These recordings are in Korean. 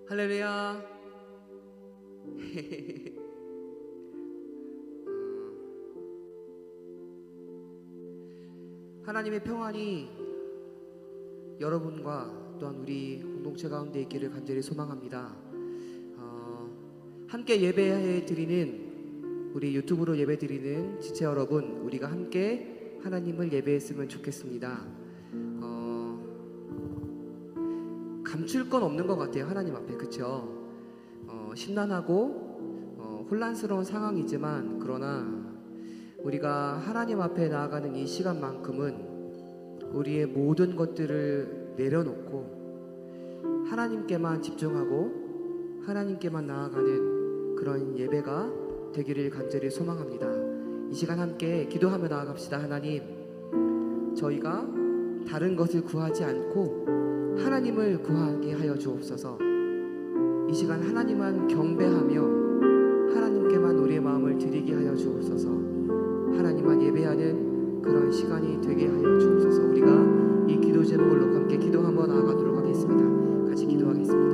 할렐루야. 하나님의 평안이 여러분과 또한 우리 공동체 가운데 있기를 간절히 소망합니다. 함께 예배 드리는 우리 유튜브로 예배 드리는 지체 여러분, 우리가 함께 하나님을 예배했으면 좋겠습니다. 감출 건 없는 것 같아요, 하나님 앞에. 그쵸? 심란하고 혼란스러운 상황이지만, 그러나 우리가 하나님 앞에 나아가는 이 시간만큼은 우리의 모든 것들을 내려놓고 하나님께만 집중하고 하나님께만 나아가는 그런 예배가 되기를 간절히 소망합니다. 이 시간 함께 기도하며 나아갑시다. 하나님, 저희가 다른 것을 구하지 않고 하나님을 구하게 하여 주옵소서. 이 시간 하나님만 경배하며 하나님께만 우리의 마음을 드리게 하여 주옵소서. 하나님만 예배하는 그런 시간이 되게 하여 주옵소서. 우리가 이 기도 제목을 놓고 함께 기도하며 나아가도록 하겠습니다. 같이 기도하겠습니다.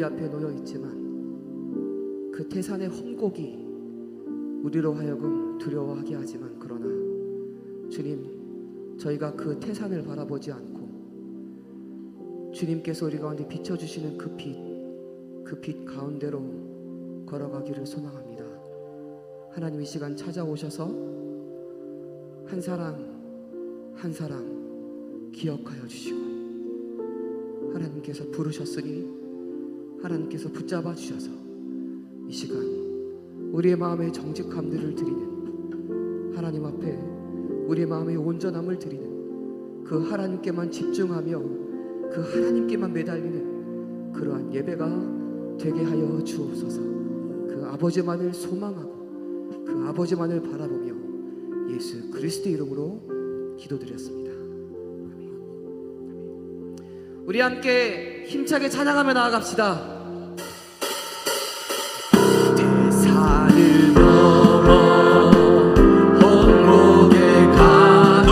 앞에 놓여 있지만 그 태산의 험곡이 우리로 하여금 두려워하게 하지만, 그러나 주님, 저희가 그 태산을 바라보지 않고 주님께서 우리 가운데 비춰주시는 그 빛 가운데로 걸어가기를 소망합니다. 하나님, 이 시간 찾아오셔서 한 사람 한 사람 기억하여 주시고, 하나님께서 부르셨으니 하나님께서 붙잡아 주셔서 이 시간 우리의 마음의 정직함들을 드리는, 하나님 앞에 우리의 마음의 온전함을 드리는, 그 하나님께만 집중하며 그 하나님께만 매달리는 그러한 예배가 되게 하여 주옵소서. 그 아버지만을 소망하고 그 아버지만을 바라보며 예수 그리스도 이름으로 기도드렸습니다. 우리 함께 힘차게 찬양하며 나아갑시다. 산을 넘어 험곡에 가도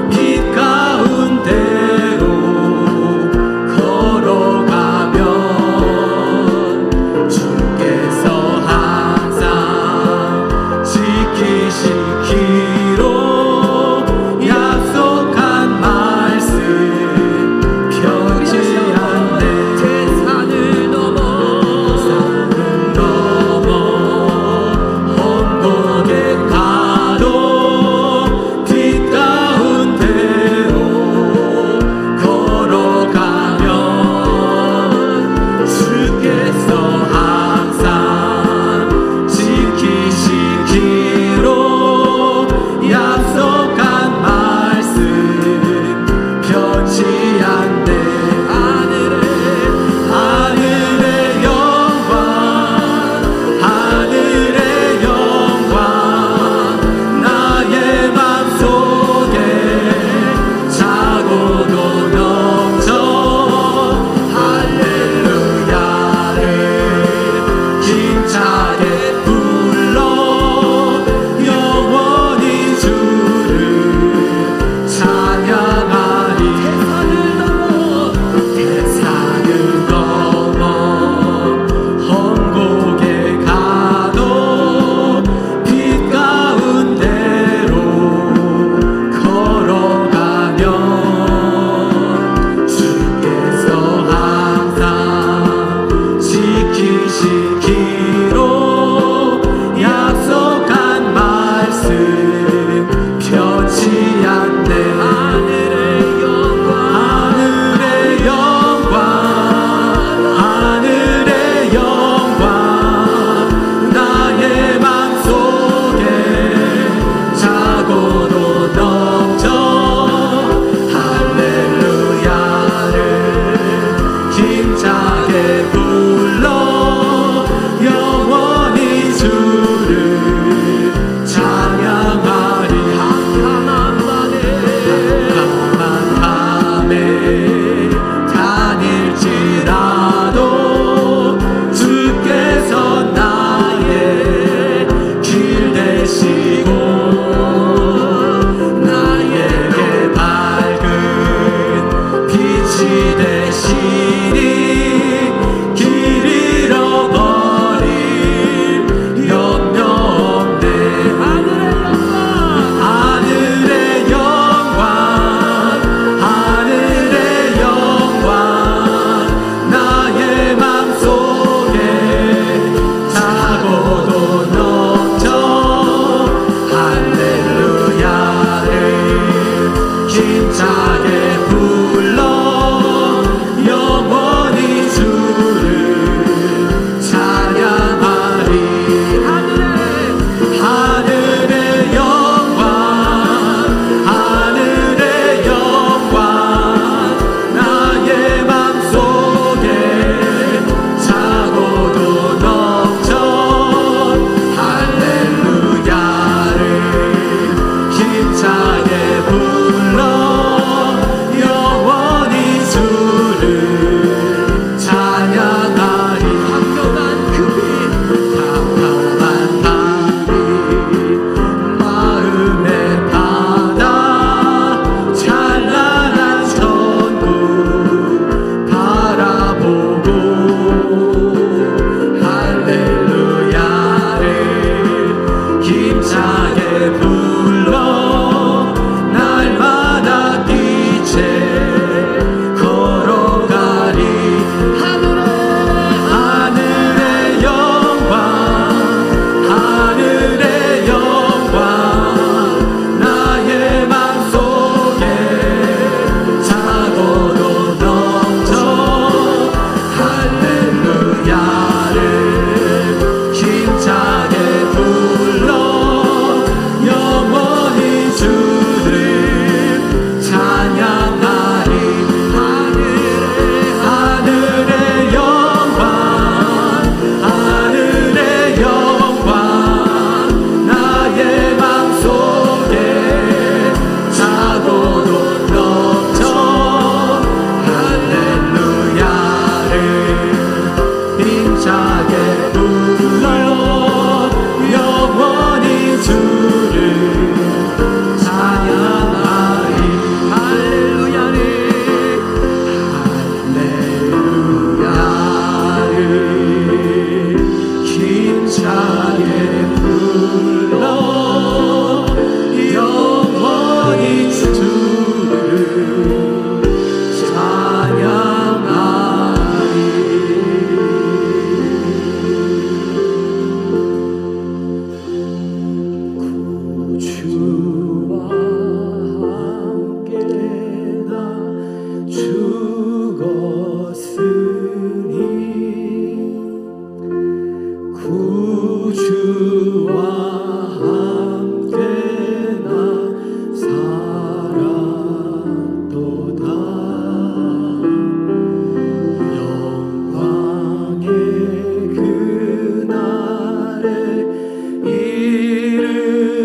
빛 가운데로 걸어가면 주께서 항상 지키시기로 약속한 말씀 변치 않네.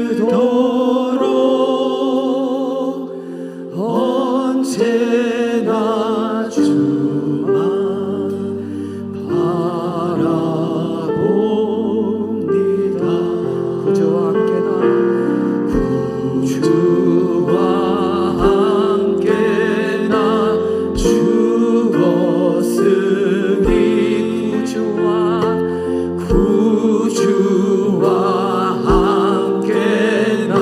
그토록 언제나 주만 바라봅니다. 구주와 함께나 주와 함께나 죽었으니 구주와 함께나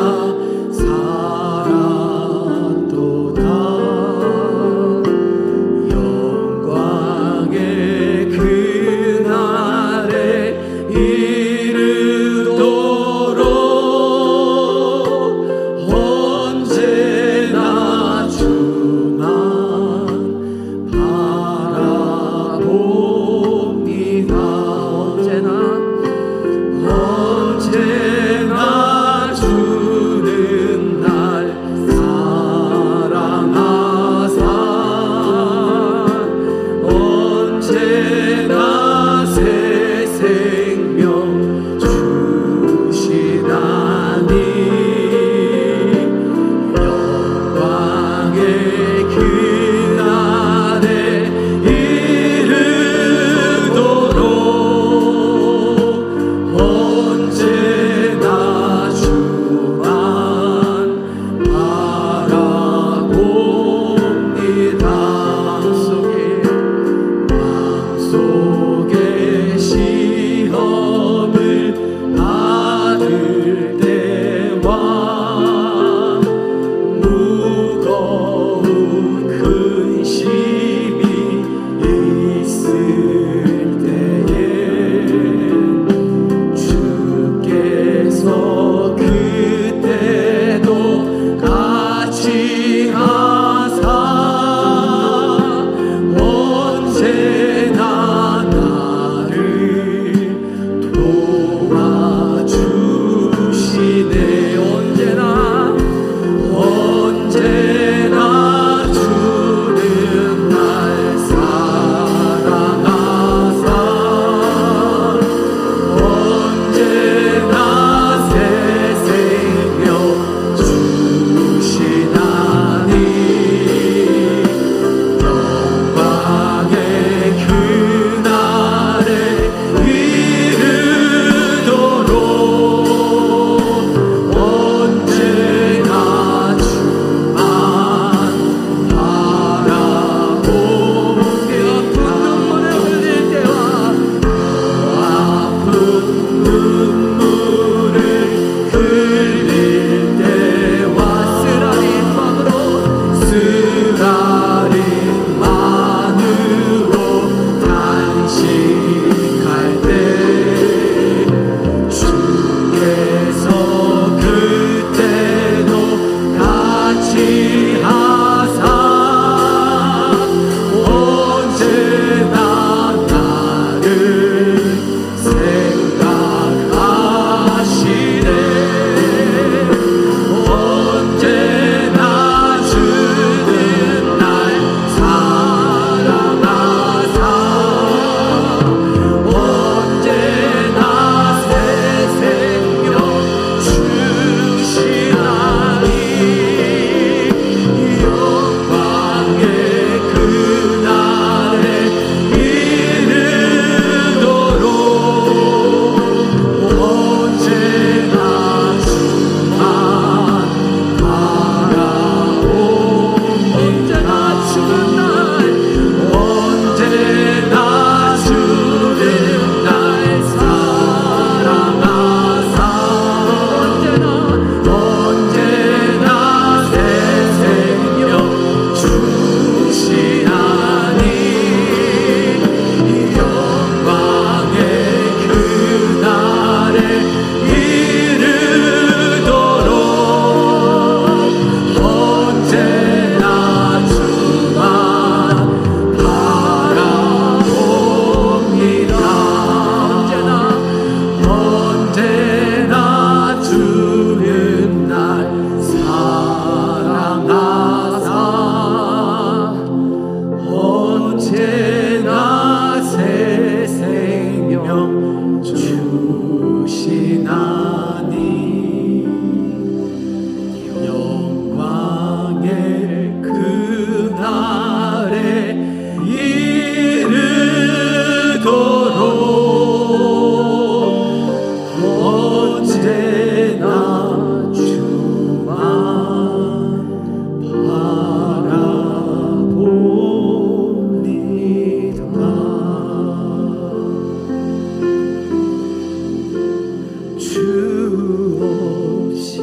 없이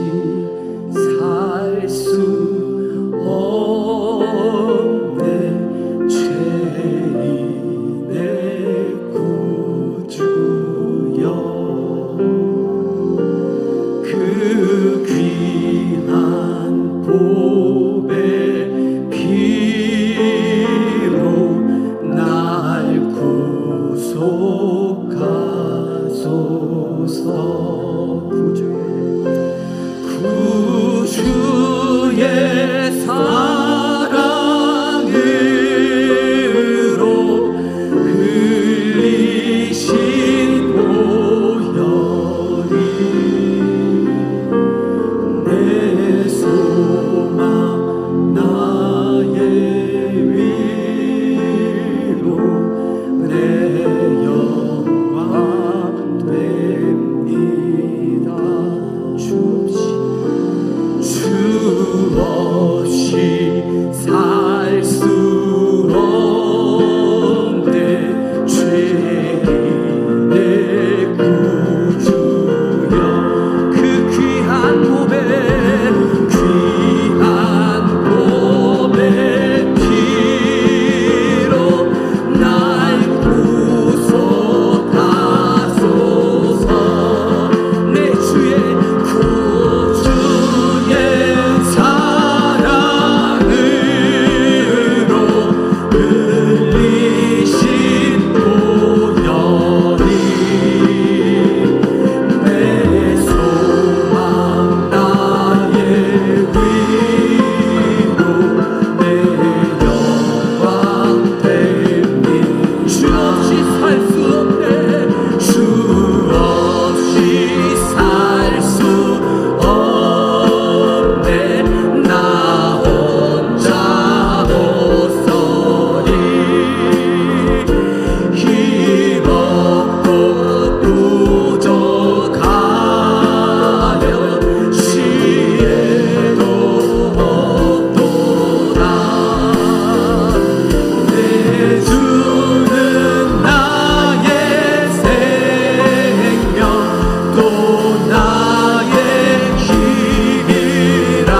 살 수 없네. 죄인의 구주여, 그 귀한 보배 피로 날 구속하소서. 구주의 사랑으로 흘리신 보혈이 내 소망 나의 위로 내 영광 됩니다. 주 없이 살 수 없네. 죄인의 구주여, 그 귀한 보배 피로 날 구속하소서. 내 주의 구주의 사랑으로 흘리신 보혈이 내 소망 나의 위로 내 영광 됩니다. 주 없이 살 수 없네. 주 없이 살 수 없네. 나 혼자 못 서리. 힘없고 부족하여 시에도 없도다. 내 주는 나의 생명 또 나의 힘이라.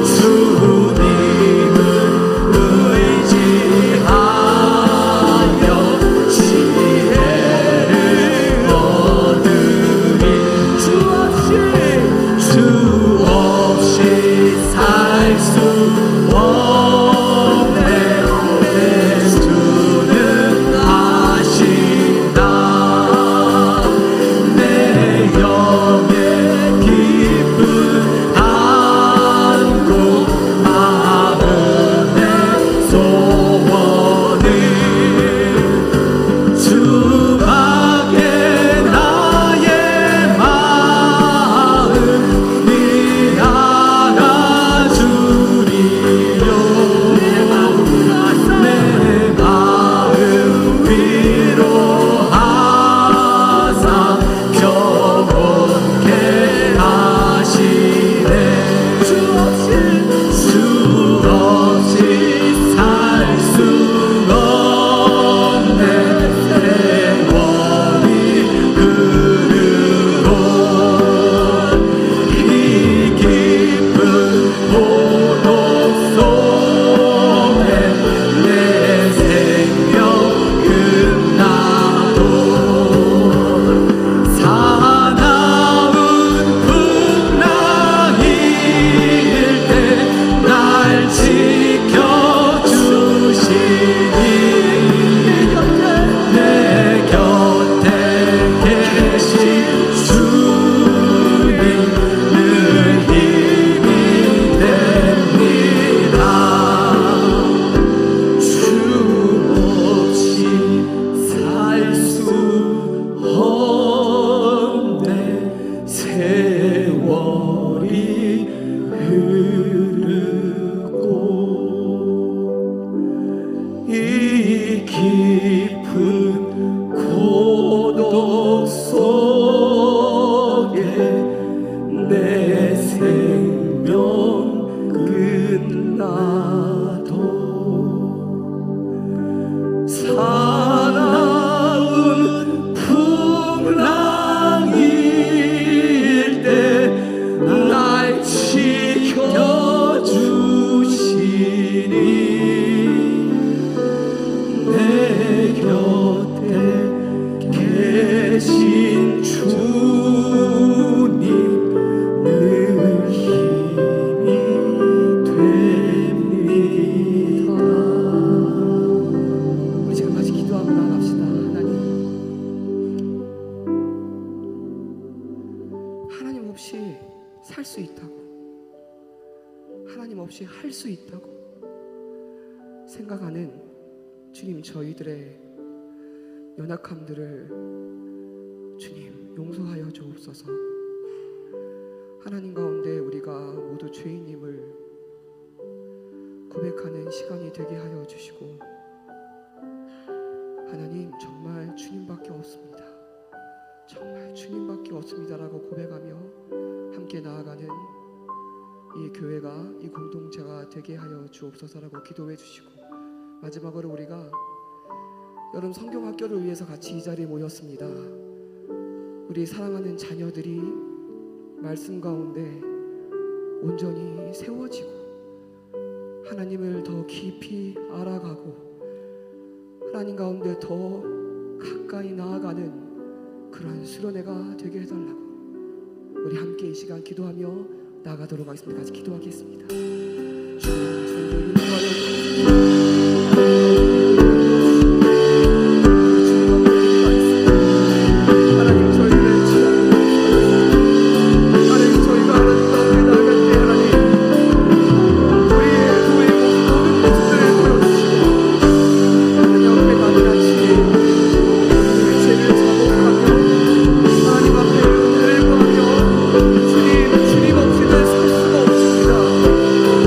주님을 의지하여 지혜를 얻으리. 주 없이 살 수 없네. 내 주는 아신다. 내 영의 깊은 안고 마음의 소원을 주 밖에 나의 마음 네 알아주리요. 내 마음 위로하사 평온케 하시네. 주 없이 살 수 없네. 세월이 흐르고 이 깊은 고독 속에 내 생명 끝나도 사나운 풍랑일 때 날 지켜주시니 내 곁에 계신 주님 늘 힘이 됩니다. 주 없이 살 수 없네. 세월이 흐르고 이 깊은 고독 속에 내 생명 끝나도 사나운 풍랑일 하나님 없이 살 수 있다고, 하나님 없이 할 수 있다고 생각하는 주님, 저희들의 연약함들을 주님 용서하여 주옵소서. 하나님 가운데 우리가 모두 죄인임을 고백하는 시간이 되게 하여 주시고, 하나님 정말 주님밖에 없습니다, 정말 주님밖에 없습니다라고 고백하며 함께 나아가는 이 교회가, 이 공동체가 되게 하여 주옵소서라고 기도해 주시고, 마지막으로 우리가 여름 성경학교를 위해서 같이 이 자리에 모였습니다. 우리 사랑하는 자녀들이 말씀 가운데 온전히 세워지고 하나님을 더 깊이 알아가고 하나님 가운데 더 가까이 나아가는 그런 수련회가 되게 해달라고, 우리 함께 이 시간 기도하며 나아가도록 하겠습니다. 같이 기도하겠습니다. 주님, 하나님 저희를 하나님 저희가 하나님 가운데 나아갈 때 하나님 우리의 모든 모습들을 보여주시고 하나님 앞에 나같이 우리의 죄를 자복하며 하나님 앞에 은혜를 구하며 주님 없이는 살 수가 없습니다,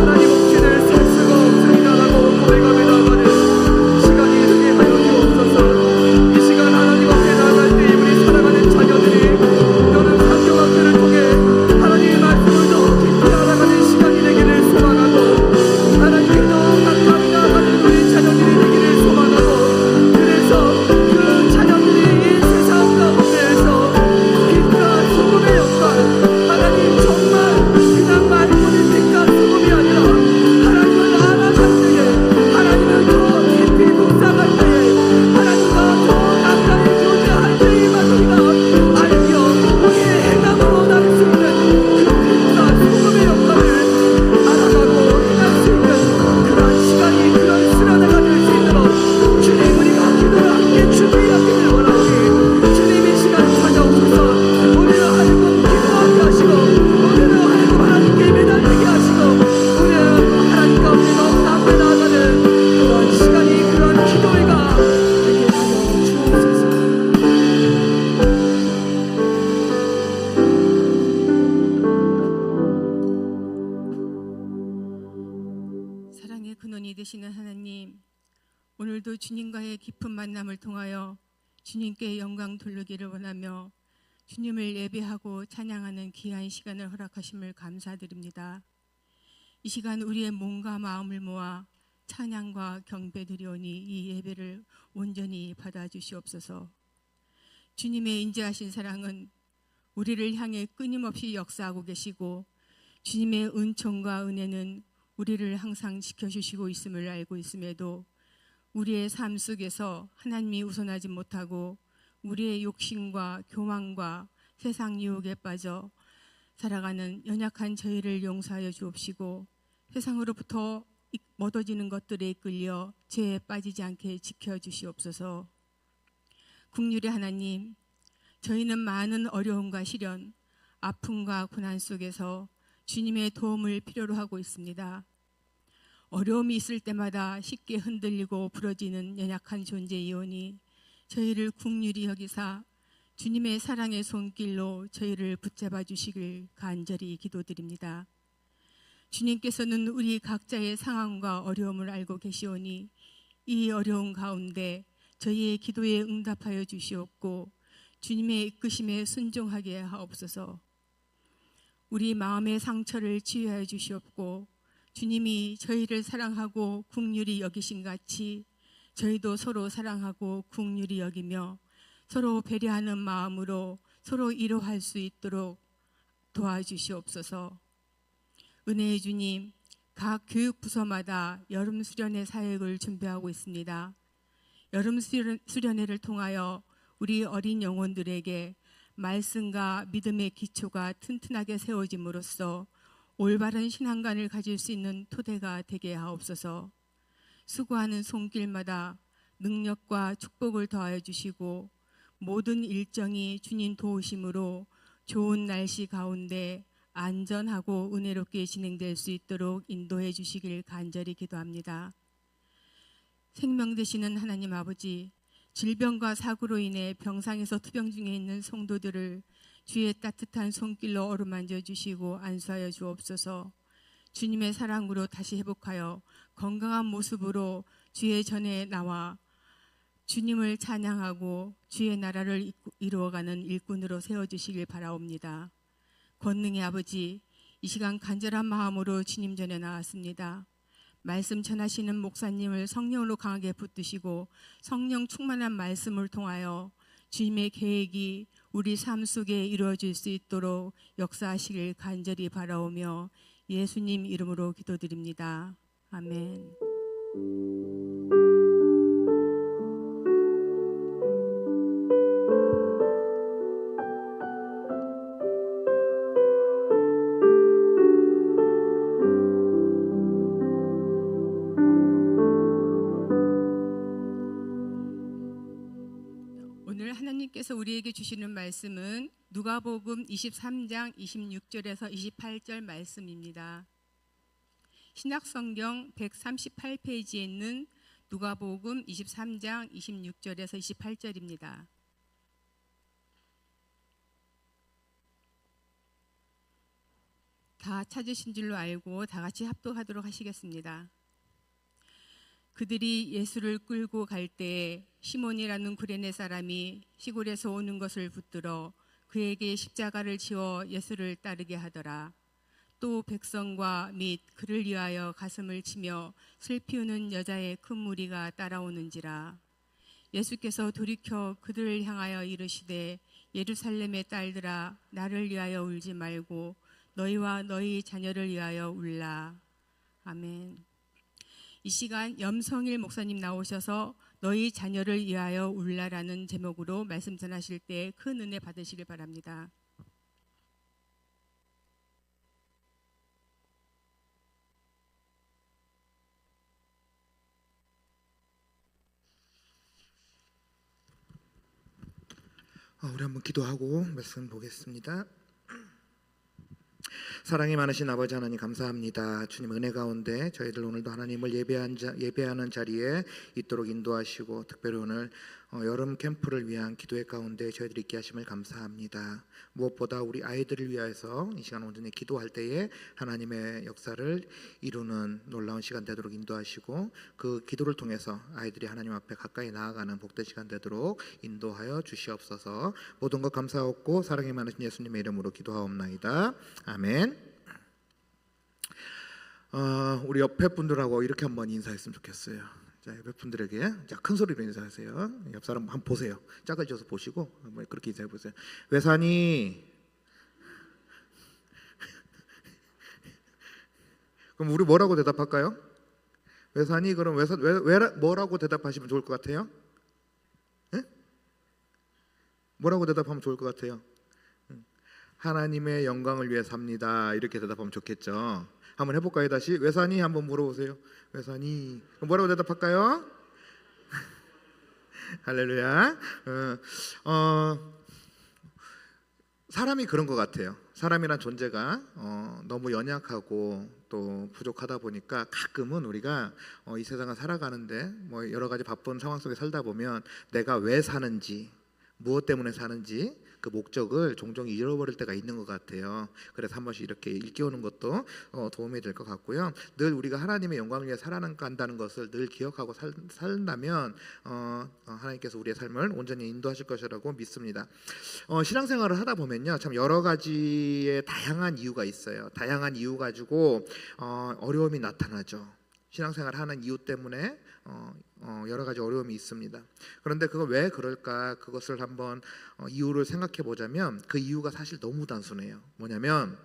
하나님 없이는 살 수가 없습니다라고 고백하며 나아가는 시간이 되게 하여 주옵소서. 이 시간 하나님 앞에 나아갈 때 우리 사랑하는 자녀들이 너는 성경학교를 통해 하나님의 말씀을 더 깊이 알아가는 시간이 되기를 소망하고, 하나님께 더 가까이 나아가는 우리 자녀들이 되기를 소망하고, 그래서 그 자녀들이 이 세상 가운데에서 빛과 소금의 역할, 하나님 정말 그냥 말뿐인 빛과 소금이 아니라 하나님을 알아갈 때에, 하나님을 더 깊이 묵상할 때에, 하나님과 더 가까이 교제할 때에만 우리가 알며 우리의 행함으로 나를 수 있는 그 빛과 소금의 역할을 알아가고 행할 수 있는 그런 시간이, 그런 수련회가 될 수 있도록 주님, 우리가 기도를 함께 준비하기를 원하오니 주님 이 시간 찾아오셔서 우리를 하여금 기도하게 하시고, 우리를 하여금 하나님께 매달리게 하시고, 우리를 하나님 가운데 너무 앞에 나아가는 그런 시간이, 그런 기도회가 되게 하여 주옵소서. 사랑의 근원이 되시는 하나님, 오늘도 주님과의 깊은 만남을 통하여 주님께 영광 돌리기를 원하며 주님을 예배하고 찬양하는 귀한 시간을 허락하심을 감사드립니다. 이 시간 우리의 몸과 마음을 모아 찬양과 경배 드리오니 이 예배를 온전히 받아주시옵소서. 주님의 인자하신 사랑은 우리를 향해 끊임없이 역사하고 계시고, 주님의 은총과 은혜는 우리를 항상 지켜주시고 있음을 알고 있음에도 우리의 삶 속에서 하나님이 우선하지 못하고 우리의 욕심과 교만과 세상 유혹에 빠져 살아가는 연약한 저희를 용서하여 주옵시고, 세상으로부터 얻어지는 것들에 이끌려 죄에 빠지지 않게 지켜주시옵소서. 긍휼의 하나님, 저희는 많은 어려움과 시련, 아픔과 고난 속에서 주님의 도움을 필요로 하고 있습니다. 어려움이 있을 때마다 쉽게 흔들리고 부러지는 연약한 존재이오니 저희를 긍휼히 여기사 주님의 사랑의 손길로 저희를 붙잡아 주시길 간절히 기도드립니다. 주님께서는 우리 각자의 상황과 어려움을 알고 계시오니 이 어려움 가운데 저희의 기도에 응답하여 주시옵고 주님의 이끄심에 순종하게 하옵소서. 우리 마음의 상처를 치유하여 주시옵고 주님이 저희를 사랑하고 긍휼히 여기신 같이 저희도 서로 사랑하고 긍휼히 여기며 서로 배려하는 마음으로 서로 위로할 수 있도록 도와주시옵소서. 은혜의 주님, 각 교육부서마다 여름 수련회 사역을 준비하고 있습니다. 여름 수련회를 통하여 우리 어린 영혼들에게 말씀과 믿음의 기초가 튼튼하게 세워짐으로써 올바른 신앙관을 가질 수 있는 토대가 되게 하옵소서. 수고하는 손길마다 능력과 축복을 더하여 주시고 모든 일정이 주님 도우심으로 좋은 날씨 가운데 안전하고 은혜롭게 진행될 수 있도록 인도해 주시길 간절히 기도합니다. 생명 되시는 하나님 아버지, 질병과 사고로 인해 병상에서 투병 중에 있는 성도들을 주의 따뜻한 손길로 어루만져 주시고 안수하여 주옵소서. 주님의 사랑으로 다시 회복하여 건강한 모습으로 주의 전에 나와 주님을 찬양하고 주의 나라를 이루어가는 일꾼으로 세워주시길 바라옵니다. 권능의 아버지, 이 시간 간절한 마음으로 주님 전에 나왔습니다. 말씀 전하시는 목사님을 성령으로 강하게 붙드시고 성령 충만한 말씀을 통하여 주님의 계획이 우리 삶 속에 이루어질 수 있도록 역사하시길 간절히 바라오며 예수님 이름으로 기도드립니다. 아멘. 오늘 하나님께서 우리에게 주시는 말씀은 누가복음 23장 26절에서 28절 말씀입니다. 신약성경 138페이지에 있는 누가복음 23장 26절에서 28절입니다. 다 찾으신 줄로 알고 다 같이 합독하도록 하시겠습니다. 그들이 예수를 끌고 갈 때에 시몬이라는 구레네 사람이 시골에서 오는 것을 붙들어 그에게 십자가를 지워 예수를 따르게 하더라. 또 백성과 및 그를 위하여 가슴을 치며 슬피 우는 여자의 큰 무리가 따라오는지라. 예수께서 돌이켜 그들을 향하여 이르시되 예루살렘의 딸들아, 나를 위하여 울지 말고 너희와 너희 자녀를 위하여 울라. 아멘. 이 시간 염성일 목사님 나오셔서 너희 자녀를 위하여 울라라는 제목으로 말씀 전하실 때 큰 은혜 받으시길 바랍니다. 우리 한번 기도하고 말씀 보겠습니다. 사랑이 많으신 아버지 하나님 감사합니다. 주님 은혜 가운데 저희들 오늘도 하나님을 예배하는 자리에 있도록 인도하시고 특별히 오늘 여름 캠프를 위한 기도회 가운데 저희들이 있게 하심을 감사합니다. 무엇보다 우리 아이들을 위해서 이 시간 온전히 기도할 때에 하나님의 역사를 이루는 놀라운 시간 되도록 인도하시고 그 기도를 통해서 아이들이 하나님 앞에 가까이 나아가는 복된 시간 되도록 인도하여 주시옵소서. 모든 것 감사하옵고 사랑이 많으신 예수님의 이름으로 기도하옵나이다. 아멘. 우리 옆에 분들하고 이렇게 한번 인사했으면 좋겠어요. 자, 옆에 분들에게 자, 큰 소리로 인사하세요. 옆 사람 한번 보세요. 짝을 져서 보시고 한번 그렇게 인사해 보세요. 외산이. 그럼 우리 뭐라고 대답할까요? 외산이. 그럼 왜 뭐라고 대답하시면 좋을 것 같아요? 네? 뭐라고 대답하면 좋을 것 같아요? 하나님의 영광을 위해 삽니다. 이렇게 대답하면 좋겠죠. 한번 해볼까요? 다시 외산이 한번 물어보세요. 외산이 뭐라고 대답할까요? 할렐루야. 사람이 그런 것 같아요. 사람이란 존재가 너무 연약하고 또 부족하다 보니까 가끔은 우리가 이 세상을 살아가는데 뭐 여러 가지 바쁜 상황 속에 살다 보면 내가 왜 사는지, 무엇 때문에 사는지 그 목적을 종종 잃어버릴 때가 있는 것 같아요. 그래서 한 번씩 이렇게 일깨우는 것도 도움이 될 것 같고요. 늘 우리가 하나님의 영광을 위해 살아간다는 것을 늘 기억하고 산다면 하나님께서 우리의 삶을 온전히 인도하실 것이라고 믿습니다. 신앙생활을 하다 보면요, 참 여러 가지의 다양한 이유가 있어요. 다양한 이유 가지고 어려움이 나타나죠. 신앙생활 하는 이유 때문에 여러 가지 어려움이 있습니다. 그런데 그거 왜 그럴까? 그것을 한번 이유를 생각해 보자면 그 이유가 사실 너무 단순해요. 뭐냐면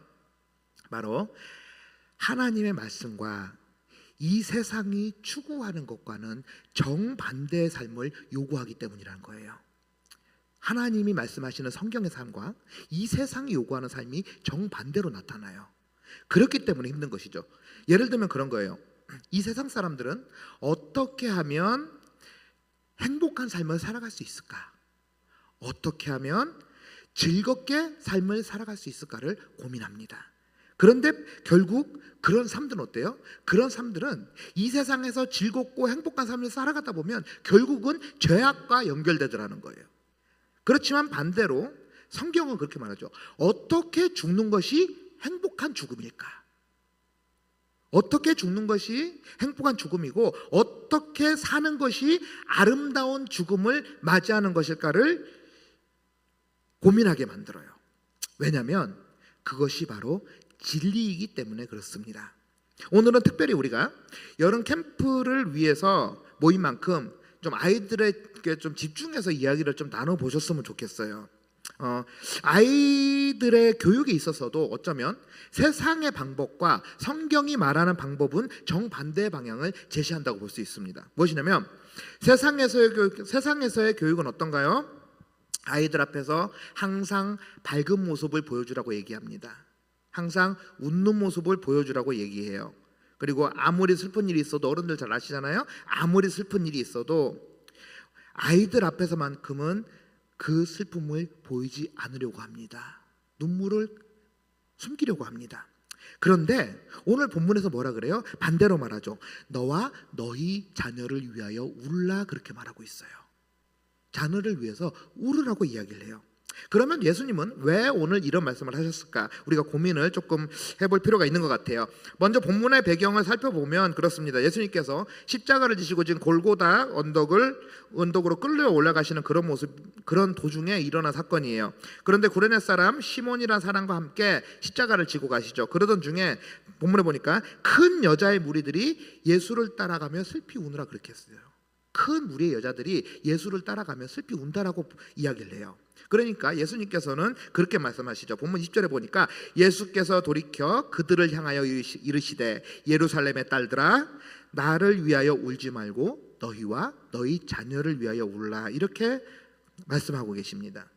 바로 하나님의 말씀과 이 세상이 추구하는 것과는 정반대의 삶을 요구하기 때문이라는 거예요. 하나님이 말씀하시는 성경의 삶과 이 세상이 요구하는 삶이 정반대로 나타나요. 그렇기 때문에 힘든 것이죠. 예를 들면 그런 거예요. 이 세상 사람들은 어떻게 하면 행복한 삶을 살아갈 수 있을까? 어떻게 하면 즐겁게 삶을 살아갈 수 있을까를 고민합니다. 그런데 결국 그런 삶들은 어때요? 그런 삶들은 이 세상에서 즐겁고 행복한 삶을 살아가다 보면 결국은 죄악과 연결되더라는 거예요. 그렇지만 반대로 성경은 그렇게 말하죠. 어떻게 죽는 것이 행복한 죽음일까? 어떻게 죽는 것이 행복한 죽음이고 어떻게 사는 것이 아름다운 죽음을 맞이하는 것일까를 고민하게 만들어요. 왜냐하면 그것이 바로 진리이기 때문에 그렇습니다. 오늘은 특별히 우리가 여름 캠프를 위해서 모인 만큼 좀 아이들에게 좀 집중해서 이야기를 좀 나눠보셨으면 좋겠어요. 아이들의 교육에 있어서도 어쩌면 세상의 방법과 성경이 말하는 방법은 정반대의 방향을 제시한다고 볼 수 있습니다. 무엇이냐면 세상에서의 교육은 어떤가요? 아이들 앞에서 항상 밝은 모습을 보여주라고 얘기합니다. 항상 웃는 모습을 보여주라고 얘기해요. 그리고 아무리 슬픈 일이 있어도, 어른들 잘 아시잖아요. 아무리 슬픈 일이 있어도 아이들 앞에서만큼은 그 슬픔을 보이지 않으려고 합니다. 눈물을 숨기려고 합니다. 그런데 오늘 본문에서 뭐라 그래요? 반대로 말하죠. 너와 너희 자녀를 위하여 울라, 그렇게 말하고 있어요. 자녀를 위해서 울으라고 이야기를 해요. 그러면 예수님은 왜 오늘 이런 말씀을 하셨을까? 우리가 고민을 조금 해볼 필요가 있는 것 같아요. 먼저 본문의 배경을 살펴보면 그렇습니다. 예수님께서 십자가를 지시고 지금 골고다 언덕으로 끌려 올라가시는 그런 도중에 일어난 사건이에요. 그런데 구레네 사람 시몬이라는 사람과 함께 십자가를 지고 가시죠. 그러던 중에 본문에 보니까 큰 여자의 무리들이 예수를 따라가며 슬피 우느라 그렇게 했어요. 큰 무리의 여자들이 예수를 따라가며 슬피 운다라고 이야기를 해요. 그러니까 예수님께서는 그렇게 말씀하시죠. 본문 20절에 보니까 예수께서 돌이켜 그들을 향하여 이르시되 예루살렘의 딸들아 나를 위하여 울지 말고 너희와 너희 자녀를 위하여 울라, 이렇게 말씀하고 계십니다.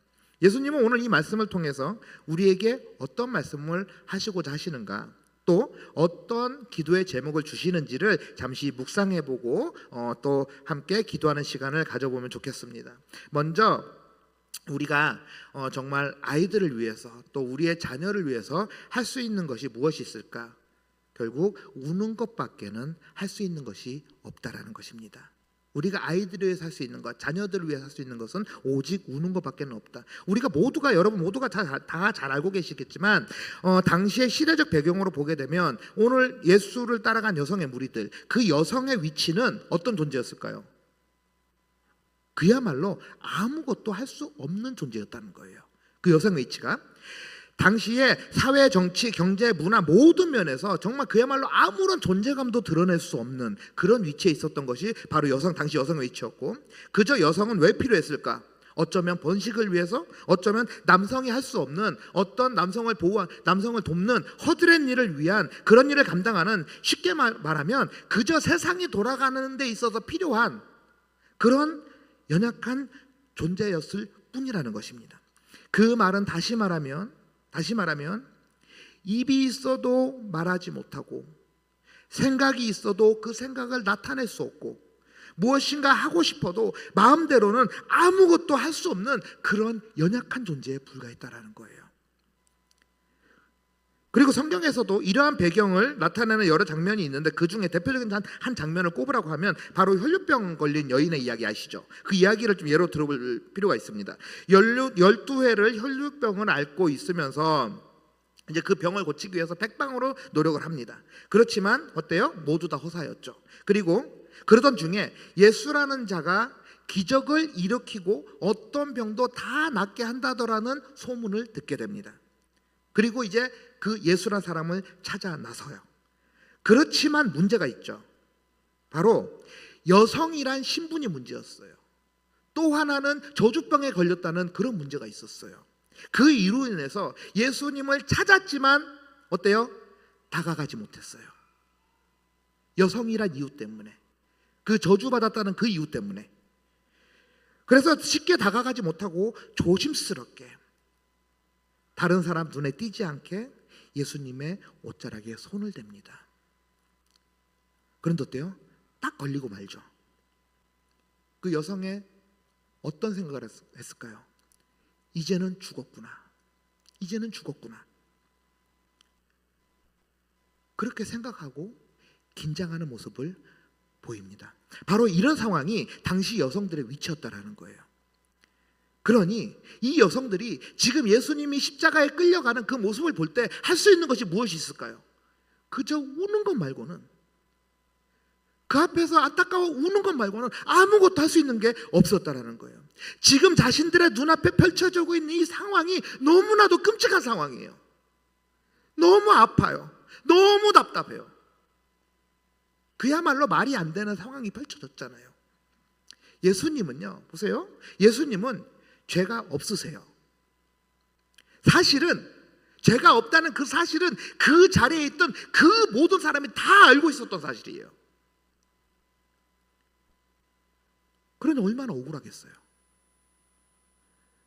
예수님은 오늘 이 말씀을 통해서 우리에게 어떤 말씀을 하시고자 하시는가, 또 어떤 기도의 제목을 주시는지를 잠시 묵상해보고 또 함께 기도하는 시간을 가져보면 좋겠습니다. 먼저 우리가 정말 아이들을 위해서 또 우리의 자녀를 위해서 할 수 있는 것이 무엇이 있을까? 결국 우는 것밖에는 할 수 있는 것이 없다라는 것입니다. 우리가 아이들을 위해서 할 수 있는 것, 자녀들을 위해서 할 수 있는 것은 오직 우는 것밖에는 없다. 우리가 모두가, 여러분 모두가 다 잘 알고 계시겠지만 당시의 시대적 배경으로 보게 되면 오늘 예수를 따라간 여성의 무리들, 그 여성의 위치는 어떤 존재였을까요? 그야말로 아무것도 할 수 없는 존재였다는 거예요. 그 여성의 위치가 당시에 사회, 정치, 경제, 문화 모든 면에서 정말 그야말로 아무런 존재감도 드러낼 수 없는 그런 위치에 있었던 것이 바로 당시 여성의 위치였고, 그저 여성은 왜 필요했을까? 어쩌면 번식을 위해서, 어쩌면 남성이 할 수 없는 어떤 남성을 돕는 허드렛 일을 위한 그런 일을 감당하는, 쉽게 말하면 그저 세상이 돌아가는 데 있어서 필요한 그런 연약한 존재였을 뿐이라는 것입니다. 그 말은 다시 말하면 입이 있어도 말하지 못하고 생각이 있어도 그 생각을 나타낼 수 없고 무엇인가 하고 싶어도 마음대로는 아무것도 할 수 없는 그런 연약한 존재에 불과했다라는 거예요. 그리고 성경에서도 이러한 배경을 나타내는 여러 장면이 있는데 그 중에 대표적인 한 장면을 꼽으라고 하면 바로 혈류병 걸린 여인의 이야기 아시죠? 그 이야기를 좀 예로 들어볼 필요가 있습니다. 12회를 혈류병을 앓고 있으면서 이제 그 병을 고치기 위해서 백방으로 노력을 합니다. 그렇지만 어때요? 모두 다 허사였죠. 그리고 그러던 중에 예수라는 자가 기적을 일으키고 어떤 병도 다 낫게 한다더라는 소문을 듣게 됩니다. 그리고 이제 그 예수라는 사람을 찾아 나서요. 그렇지만 문제가 있죠. 바로 여성이란 신분이 문제였어요. 또 하나는 저주병에 걸렸다는 그런 문제가 있었어요. 그 이유로 인해서 예수님을 찾았지만 어때요? 다가가지 못했어요. 여성이란 이유 때문에, 그 저주받았다는 그 이유 때문에. 그래서 쉽게 다가가지 못하고 조심스럽게 다른 사람 눈에 띄지 않게 예수님의 옷자락에 손을 댑니다. 그런데 어때요? 딱 걸리고 말죠. 그 여성의 어떤 생각을 했을까요? 이제는 죽었구나. 이제는 죽었구나. 그렇게 생각하고 긴장하는 모습을 보입니다. 바로 이런 상황이 당시 여성들의 위치였다라는 거예요. 그러니 이 여성들이 지금 예수님이 십자가에 끌려가는 그 모습을 볼 때 할 수 있는 것이 무엇이 있을까요? 그저 우는 것 말고는, 그 앞에서 안타까워 우는 것 말고는 아무것도 할 수 있는 게 없었다라는 거예요. 지금 자신들의 눈앞에 펼쳐지고 있는 이 상황이 너무나도 끔찍한 상황이에요. 너무 아파요. 너무 답답해요. 그야말로 말이 안 되는 상황이 펼쳐졌잖아요. 예수님은요, 보세요. 예수님은 죄가 없으세요. 사실은 죄가 없다는 그 사실은 그 자리에 있던 그 모든 사람이 다 알고 있었던 사실이에요. 그러니 얼마나 억울하겠어요.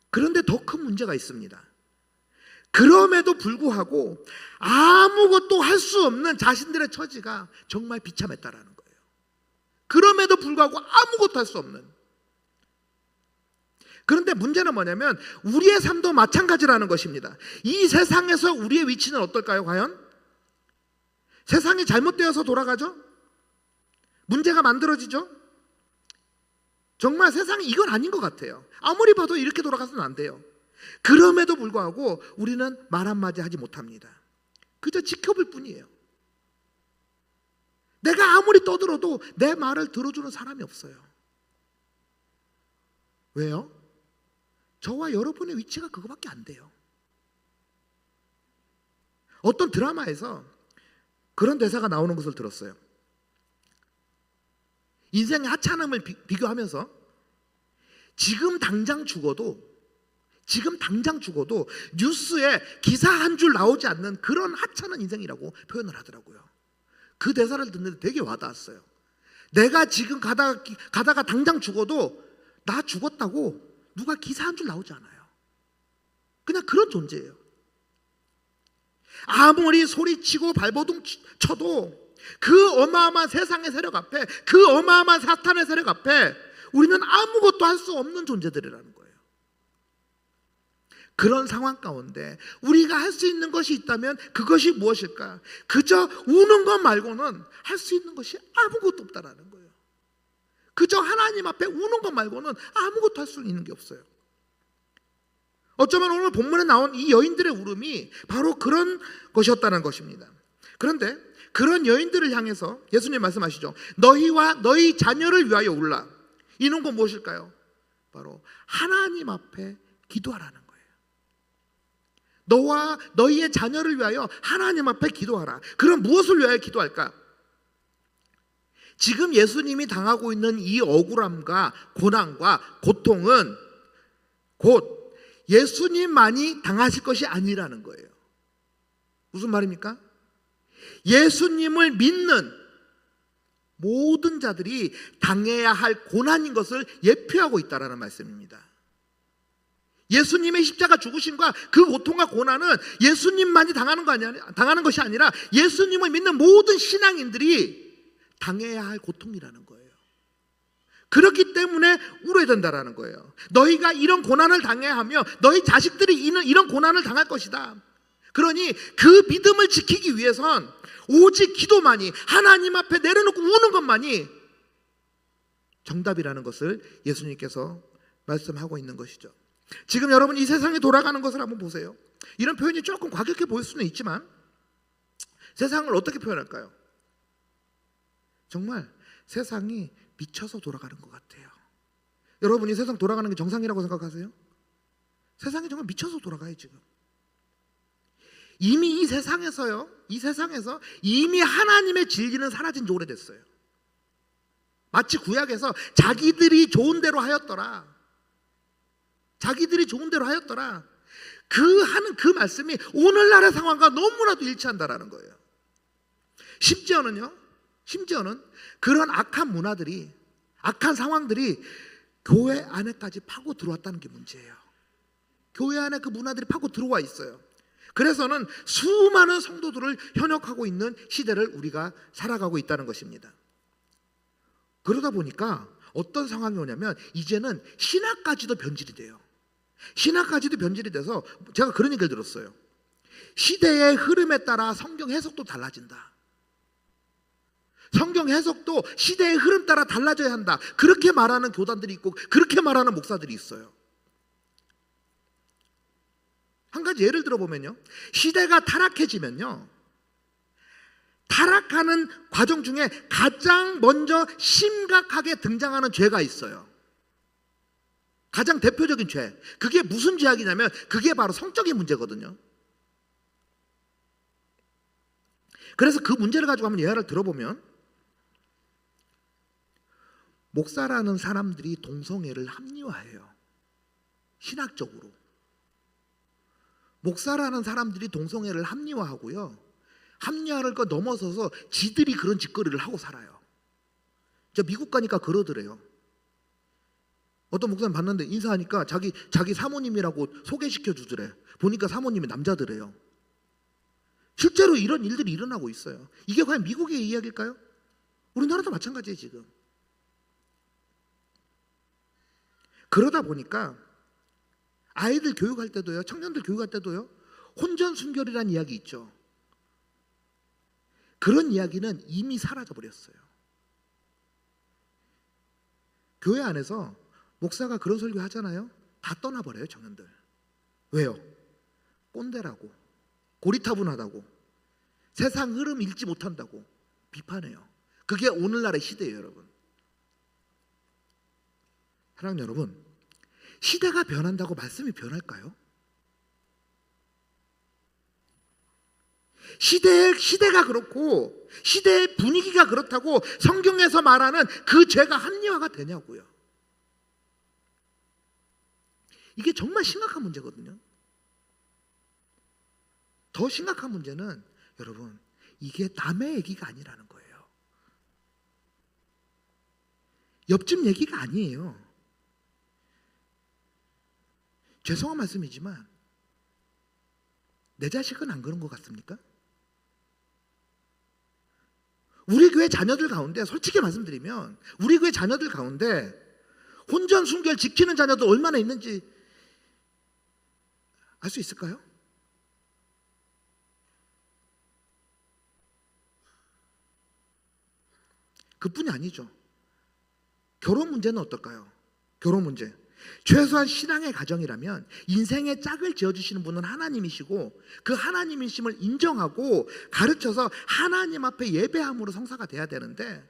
그런데 더 큰 문제가 있습니다. 그럼에도 불구하고 아무것도 할 수 없는 자신들의 처지가 정말 비참했다라는 거예요. 그럼에도 불구하고 아무것도 할 수 없는. 그런데 문제는 뭐냐면 우리의 삶도 마찬가지라는 것입니다. 이 세상에서 우리의 위치는 어떨까요? 과연? 세상이 잘못되어서 돌아가죠? 문제가 만들어지죠? 정말 세상이 이건 아닌 것 같아요. 아무리 봐도 이렇게 돌아가서는 안 돼요. 그럼에도 불구하고 우리는 말 한마디 하지 못합니다. 그저 지켜볼 뿐이에요. 내가 아무리 떠들어도 내 말을 들어주는 사람이 없어요. 왜요? 저와 여러분의 위치가 그거밖에 안 돼요. 어떤 드라마에서 그런 대사가 나오는 것을 들었어요. 인생의 하찮음을 비교하면서 지금 당장 죽어도 뉴스에 기사 한 줄 나오지 않는 그런 하찮은 인생이라고 표현을 하더라고요. 그 대사를 듣는데 되게 와닿았어요. 내가 지금 가다가 당장 죽어도 나 죽었다고 누가 기사 한 줄 나오지 않아요. 그냥 그런 존재예요. 아무리 소리치고 발버둥 쳐도 그 어마어마한 세상의 세력 앞에, 그 어마어마한 사탄의 세력 앞에 우리는 아무것도 할 수 없는 존재들이라는 거예요. 그런 상황 가운데 우리가 할 수 있는 것이 있다면 그것이 무엇일까? 그저 우는 것 말고는 할 수 있는 것이 아무것도 없다라는 거예요. 그저 하나님 앞에 우는 것 말고는 아무것도 할 수 있는 게 없어요. 어쩌면 오늘 본문에 나온 이 여인들의 울음이 바로 그런 것이었다는 것입니다. 그런데 그런 여인들을 향해서 예수님 말씀하시죠. 너희와 너희 자녀를 위하여 울라. 이는 건 무엇일까요? 바로 하나님 앞에 기도하라는 거예요. 너와 너희의 자녀를 위하여 하나님 앞에 기도하라. 그럼 무엇을 위하여 기도할까? 지금 예수님이 당하고 있는 이 억울함과 고난과 고통은 곧 예수님만이 당하실 것이 아니라는 거예요. 무슨 말입니까? 예수님을 믿는 모든 자들이 당해야 할 고난인 것을 예표하고 있다라는 말씀입니다. 예수님의 십자가 죽으심과 그 고통과 고난은 예수님만이 당하는 것이 아니라 예수님을 믿는 모든 신앙인들이 당해야 할 고통이라는 거예요. 그렇기 때문에 울어야 된다라는 거예요. 너희가 이런 고난을 당해야 하며 너희 자식들이 이런 고난을 당할 것이다. 그러니 그 믿음을 지키기 위해선 오직 기도만이, 하나님 앞에 내려놓고 우는 것만이 정답이라는 것을 예수님께서 말씀하고 있는 것이죠. 지금 여러분 이 세상이 돌아가는 것을 한번 보세요. 이런 표현이 조금 과격해 보일 수는 있지만 세상을 어떻게 표현할까요? 정말 세상이 미쳐서 돌아가는 것 같아요. 여러분이 세상 돌아가는 게 정상이라고 생각하세요? 세상이 정말 미쳐서 돌아가요. 지금 이미 이 세상에서 이미 하나님의 진리는 사라진 지 오래됐어요. 마치 구약에서 자기들이 좋은 대로 하였더라 그 하는 그 말씀이 오늘날의 상황과 너무나도 일치한다라는 거예요. 심지어는 그런 악한 문화들이, 악한 상황들이 교회 안에까지 파고 들어왔다는 게 문제예요. 교회 안에 그 문화들이 파고 들어와 있어요. 그래서는 수많은 성도들을 현역하고 있는 시대를 우리가 살아가고 있다는 것입니다. 그러다 보니까 어떤 상황이 오냐면 이제는 신학까지도 변질이 돼요. 신학까지도 변질이 돼서 제가 그런 얘기를 들었어요. 시대의 흐름에 따라 성경 해석도 달라진다. 성경 해석도 시대의 흐름 따라 달라져야 한다. 그렇게 말하는 교단들이 있고 그렇게 말하는 목사들이 있어요. 한 가지 예를 들어보면요, 시대가 타락해지면요, 타락하는 과정 중에 가장 먼저 심각하게 등장하는 죄가 있어요. 가장 대표적인 죄, 그게 무슨 죄악이냐면 그게 바로 성적인 문제거든요. 그래서 그 문제를 가지고 한번 예화를 들어보면, 목사라는 사람들이 동성애를 합리화해요. 신학적으로 목사라는 사람들이 동성애를 합리화하고요, 합리화를 넘어서서 지들이 그런 짓거리를 하고 살아요. 저 미국 가니까 그러더래요. 어떤 목사님 봤는데 인사하니까 자기 사모님이라고 소개시켜 주더래. 보니까 사모님이 남자더래요. 실제로 이런 일들이 일어나고 있어요. 이게 과연 미국의 이야기일까요? 우리나라도 마찬가지예요 지금. 그러다 보니까 아이들 교육할 때도요, 청년들 교육할 때도요, 혼전순결이라는 이야기 있죠. 그런 이야기는 이미 사라져 버렸어요. 교회 안에서 목사가 그런 설교 하잖아요. 다 떠나버려요 청년들. 왜요? 꼰대라고, 고리타분하다고, 세상 흐름 읽지 못한다고 비판해요. 그게 오늘날의 시대예요 여러분. 사랑하는 여러분, 시대가 변한다고 말씀이 변할까요? 시대가 그렇고 시대의 분위기가 그렇다고 성경에서 말하는 그 죄가 합리화가 되냐고요. 이게 정말 심각한 문제거든요. 더 심각한 문제는 여러분, 이게 남의 얘기가 아니라는 거예요. 옆집 얘기가 아니에요. 죄송한 말씀이지만 내 자식은 안 그런 것 같습니까? 우리 교회 자녀들 가운데, 솔직히 말씀드리면 우리 교회 자녀들 가운데 혼전순결 지키는 자녀들 얼마나 있는지 알 수 있을까요? 그뿐이 아니죠. 결혼 문제는 어떨까요? 결혼 문제, 최소한 신앙의 가정이라면 인생의 짝을 지어주시는 분은 하나님이시고 그 하나님이심을 인정하고 가르쳐서 하나님 앞에 예배함으로 성사가 돼야 되는데,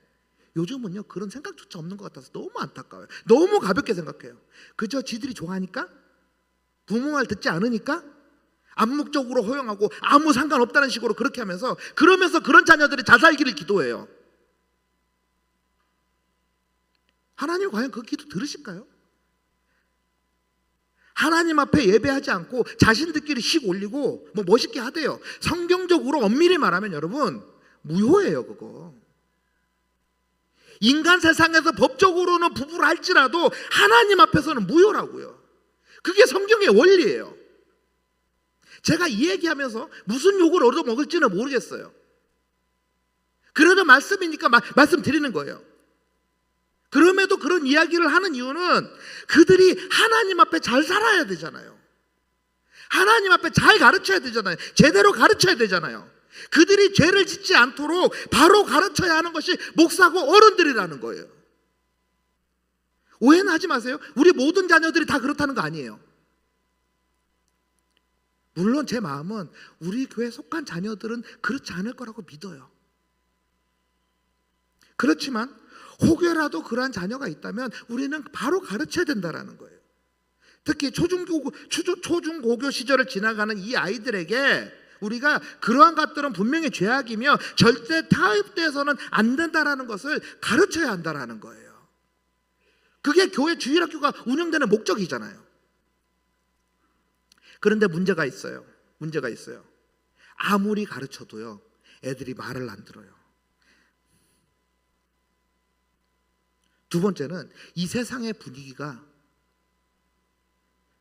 요즘은요 그런 생각조차 없는 것 같아서 너무 안타까워요. 너무 가볍게 생각해요. 그저 지들이 좋아하니까, 부모 말 듣지 않으니까 암묵적으로 허용하고 아무 상관없다는 식으로 그렇게 하면서, 그러면서 그런 자녀들이 자살기를 기도해요. 하나님 과연 그 기도 들으실까요? 하나님 앞에 예배하지 않고 자신들끼리 씩 올리고 뭐 멋있게 하대요. 성경적으로 엄밀히 말하면 여러분, 무효예요 그거. 인간 세상에서 법적으로는 부부를 할지라도 하나님 앞에서는 무효라고요. 그게 성경의 원리예요. 제가 이 얘기하면서 무슨 욕을 얻어먹을지는 모르겠어요. 그래도 말씀이니까 말씀드리는 거예요. 그럼에도 그런 이야기를 하는 이유는 그들이 하나님 앞에 잘 살아야 되잖아요. 하나님 앞에 잘 가르쳐야 되잖아요. 제대로 가르쳐야 되잖아요. 그들이 죄를 짓지 않도록 바로 가르쳐야 하는 것이 목사고 어른들이라는 거예요. 오해는 하지 마세요. 우리 모든 자녀들이 다 그렇다는 거 아니에요. 물론 제 마음은 우리 교회에 속한 자녀들은 그렇지 않을 거라고 믿어요. 그렇지만 혹여라도 그러한 자녀가 있다면 우리는 바로 가르쳐야 된다는 거예요. 특히 초중고교 시절을 지나가는 이 아이들에게 우리가 그러한 것들은 분명히 죄악이며 절대 타협돼서는 안 된다는 것을 가르쳐야 한다는 거예요. 그게 교회 주일학교가 운영되는 목적이잖아요. 그런데 문제가 있어요. 아무리 가르쳐도요 애들이 말을 안 들어요. 두 번째는 이 세상의 분위기가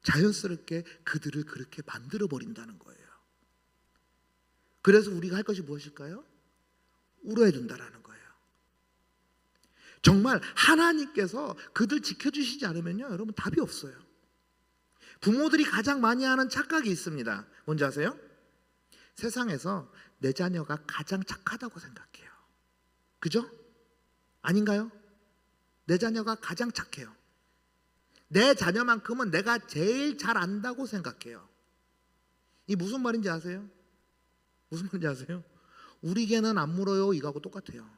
자연스럽게 그들을 그렇게 만들어버린다는 거예요. 그래서 우리가 할 것이 무엇일까요? 울어야 된다는 거예요. 정말 하나님께서 그들 지켜주시지 않으면요 여러분 답이 없어요. 부모들이 가장 많이 하는 착각이 있습니다. 뭔지 아세요? 세상에서 내 자녀가 가장 착하다고 생각해요. 그죠? 아닌가요? 내 자녀가 가장 착해요. 내 자녀만큼은 내가 제일 잘 안다고 생각해요. 이 무슨 말인지 아세요? 무슨 말인지 아세요? 우리 개는 안 물어요 이거하고 똑같아요.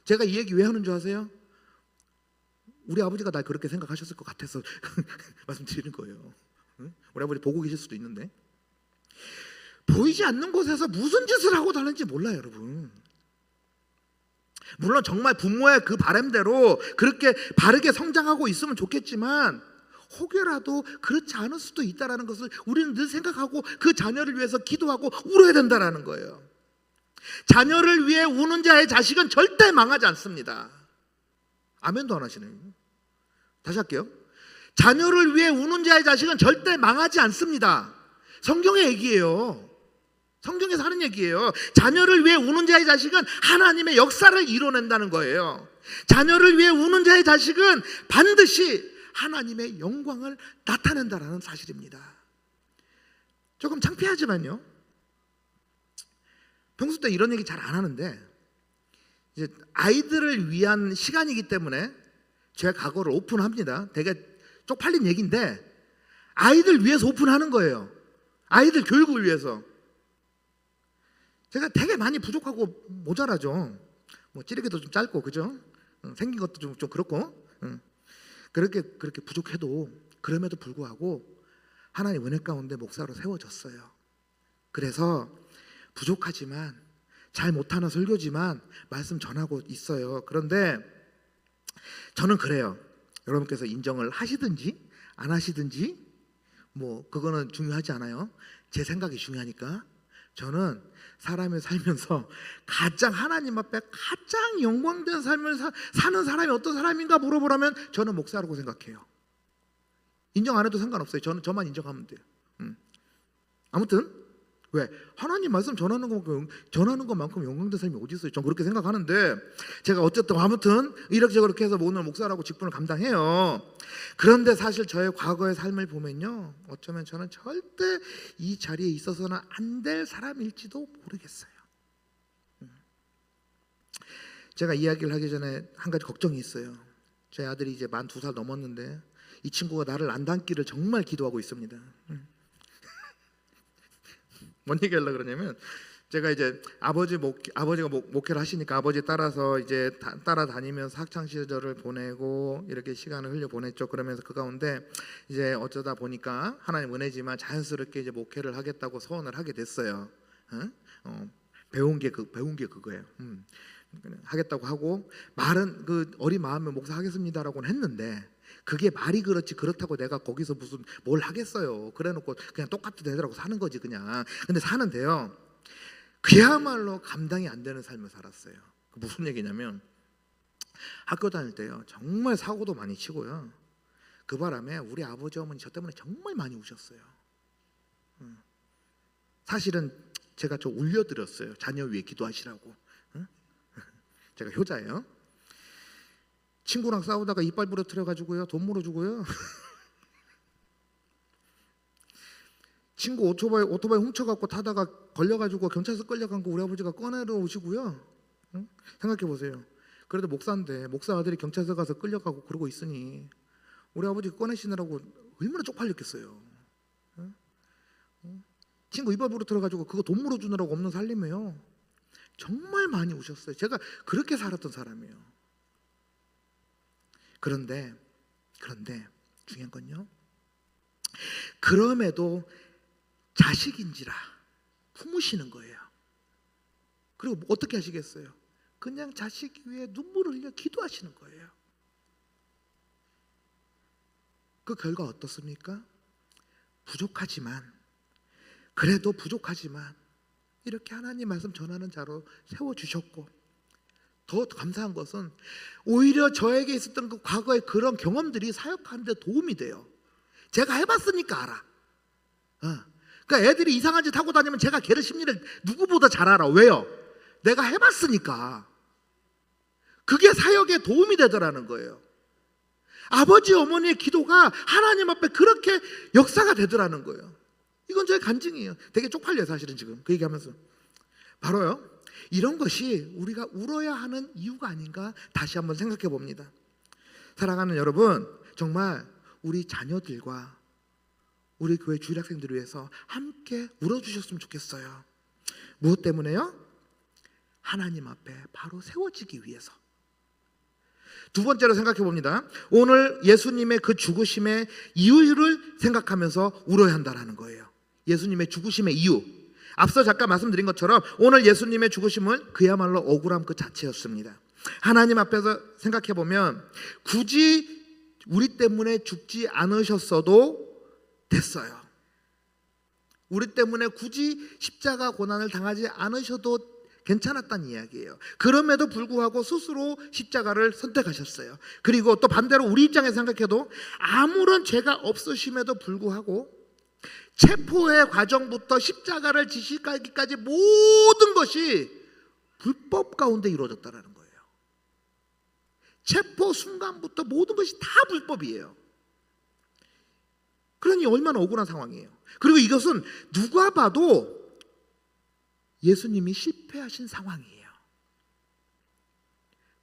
제가 이 얘기 왜 하는 줄 아세요? 우리 아버지가 날 그렇게 생각하셨을 것 같아서 말씀드리는 거예요. 응? 우리 아버지 보고 계실 수도 있는데 보이지 않는 곳에서 무슨 짓을 하고 다는지 몰라요, 여러분. 물론 정말 부모의 그 바람대로 그렇게 바르게 성장하고 있으면 좋겠지만 혹여라도 그렇지 않을 수도 있다는 것을 우리는 늘 생각하고 그 자녀를 위해서 기도하고 울어야 된다는 거예요. 자녀를 위해 우는 자의 자식은 절대 망하지 않습니다. 아멘도 안 하시네요. 다시 할게요. 자녀를 위해 우는 자의 자식은 절대 망하지 않습니다. 성경의 얘기예요. 성경에서 하는 얘기예요. 자녀를 위해 우는 자의 자식은 하나님의 역사를 이뤄낸다는 거예요. 자녀를 위해 우는 자의 자식은 반드시 하나님의 영광을 나타낸다는 사실입니다. 조금 창피하지만요, 평소 때 이런 얘기 잘 안 하는데 이제 아이들을 위한 시간이기 때문에 제가 각오를 오픈합니다. 되게 쪽팔린 얘기인데 아이들 위해서 오픈하는 거예요. 아이들 교육을 위해서. 제가 되게 많이 부족하고 모자라죠. 뭐 찌르기도 좀 짧고, 그죠? 생긴 것도 좀 그렇고, 그렇게 부족해도 그럼에도 불구하고 하나님 은혜 가운데 목사로 세워졌어요. 그래서 부족하지만 잘 못하는 설교지만 말씀 전하고 있어요. 그런데 저는 그래요. 여러분께서 인정을 하시든지 안 하시든지 뭐 그거는 중요하지 않아요. 제 생각이 중요하니까. 저는 사람을 살면서 가장 하나님 앞에 가장 영광된 삶을 사는 사람이 어떤 사람인가 물어보라면 저는 목사라고 생각해요. 인정 안 해도 상관없어요. 저는 저만 인정하면 돼요. 아무튼 왜? 하나님 말씀 전하는 것만큼 영광된 삶이 어디 있어요? 저는 그렇게 생각하는데 제가 어쨌든 아무튼 이렇게 저렇게 해서 오늘 목사라고 직분을 감당해요. 그런데 사실 저의 과거의 삶을 보면요, 어쩌면 저는 절대 이 자리에 있어서는 안 될 사람일지도 모르겠어요. 제가 이야기를 하기 전에 한 가지 걱정이 있어요. 제 아들이 이제 만 2살 넘었는데 이 친구가 나를 안 닮기를 정말 기도하고 있습니다. 뭔 얘기하려고 그러냐면 제가 이제 아버지가 목회를 하시니까 아버지 따라서 이제 따라다니면서 학창 시절을 보내고 이렇게 시간을 흘려 보냈죠. 그러면서 그 가운데 이제 어쩌다 보니까 하나님 은혜지만 자연스럽게 이제 목회를 하겠다고 서원을 하게 됐어요. 배운 게 그거예요. 하겠다고 하고 말은 그 어린 마음에 목사하겠습니다라고는 했는데 그게 말이 그렇지 그렇다고 내가 거기서 무슨 뭘 하겠어요. 그래놓고 그냥 똑같은 애들하고 사는 거지 그냥. 근데 사는데요, 그야말로 감당이 안 되는 삶을 살았어요. 무슨 얘기냐면 학교 다닐 때요 정말 사고도 많이 치고요. 그 바람에 우리 아버지 어머니 저 때문에 정말 많이 우셨어요. 사실은 제가 좀 울려드렸어요. 자녀 위해 기도하시라고. 제가 효자예요. 친구랑 싸우다가 이빨 부러뜨려가지고요 돈 물어주고요. 친구 오토바이 훔쳐갖고 타다가 걸려가지고 경찰서 끌려간 거 우리 아버지가 꺼내러 오시고요. 생각해 보세요. 그래도 목사인데 목사 아들이 경찰서 가서 끌려가고 그러고 있으니 우리 아버지 꺼내시느라고 얼마나 쪽팔렸겠어요. 친구 이빨 부러뜨려가지고 그거 돈 물어주느라고 없는 살림이에요. 정말 많이 우셨어요. 제가 그렇게 살았던 사람이에요. 그런데 중요한 건요, 그럼에도 자식인지라 품으시는 거예요. 그리고 어떻게 하시겠어요? 그냥 자식 위에 눈물을 흘려 기도하시는 거예요. 그 결과 어떻습니까? 그래도 부족하지만 이렇게 하나님 말씀 전하는 자로 세워주셨고, 더 감사한 것은 오히려 저에게 있었던 그 과거의 그런 경험들이 사역하는 데 도움이 돼요. 제가 해봤으니까 알아. 그러니까 애들이 이상한 짓 하고 다니면 제가 걔를 심리를 누구보다 잘 알아. 왜요? 내가 해봤으니까. 그게 사역에 도움이 되더라는 거예요. 아버지 어머니의 기도가 하나님 앞에 그렇게 역사가 되더라는 거예요. 이건 저의 간증이에요. 되게 쪽팔려요 사실은 지금 그 얘기하면서. 바로요, 이런 것이 우리가 울어야 하는 이유가 아닌가 다시 한번 생각해 봅니다. 사랑하는 여러분, 정말 우리 자녀들과 우리 교회 주일학생들을 위해서 함께 울어주셨으면 좋겠어요. 무엇 때문에요? 하나님 앞에 바로 세워지기 위해서. 두 번째로 생각해 봅니다. 오늘 예수님의 그 죽으심의 이유를 생각하면서 울어야 한다는 거예요. 예수님의 죽으심의 이유, 앞서 잠깐 말씀드린 것처럼 오늘 예수님의 죽으심은 그야말로 억울함 그 자체였습니다. 하나님 앞에서 생각해 보면 굳이 우리 때문에 죽지 않으셨어도 됐어요. 우리 때문에 굳이 십자가 고난을 당하지 않으셔도 괜찮았다는 이야기예요. 그럼에도 불구하고 스스로 십자가를 선택하셨어요. 그리고 또 반대로 우리 입장에서 생각해도 아무런 죄가 없으심에도 불구하고 체포의 과정부터 십자가를 지시까지 모든 것이 불법 가운데 이루어졌다는 거예요. 체포 순간부터 모든 것이 다 불법이에요. 그러니 얼마나 억울한 상황이에요. 그리고 이것은 누가 봐도 예수님이 실패하신 상황이에요.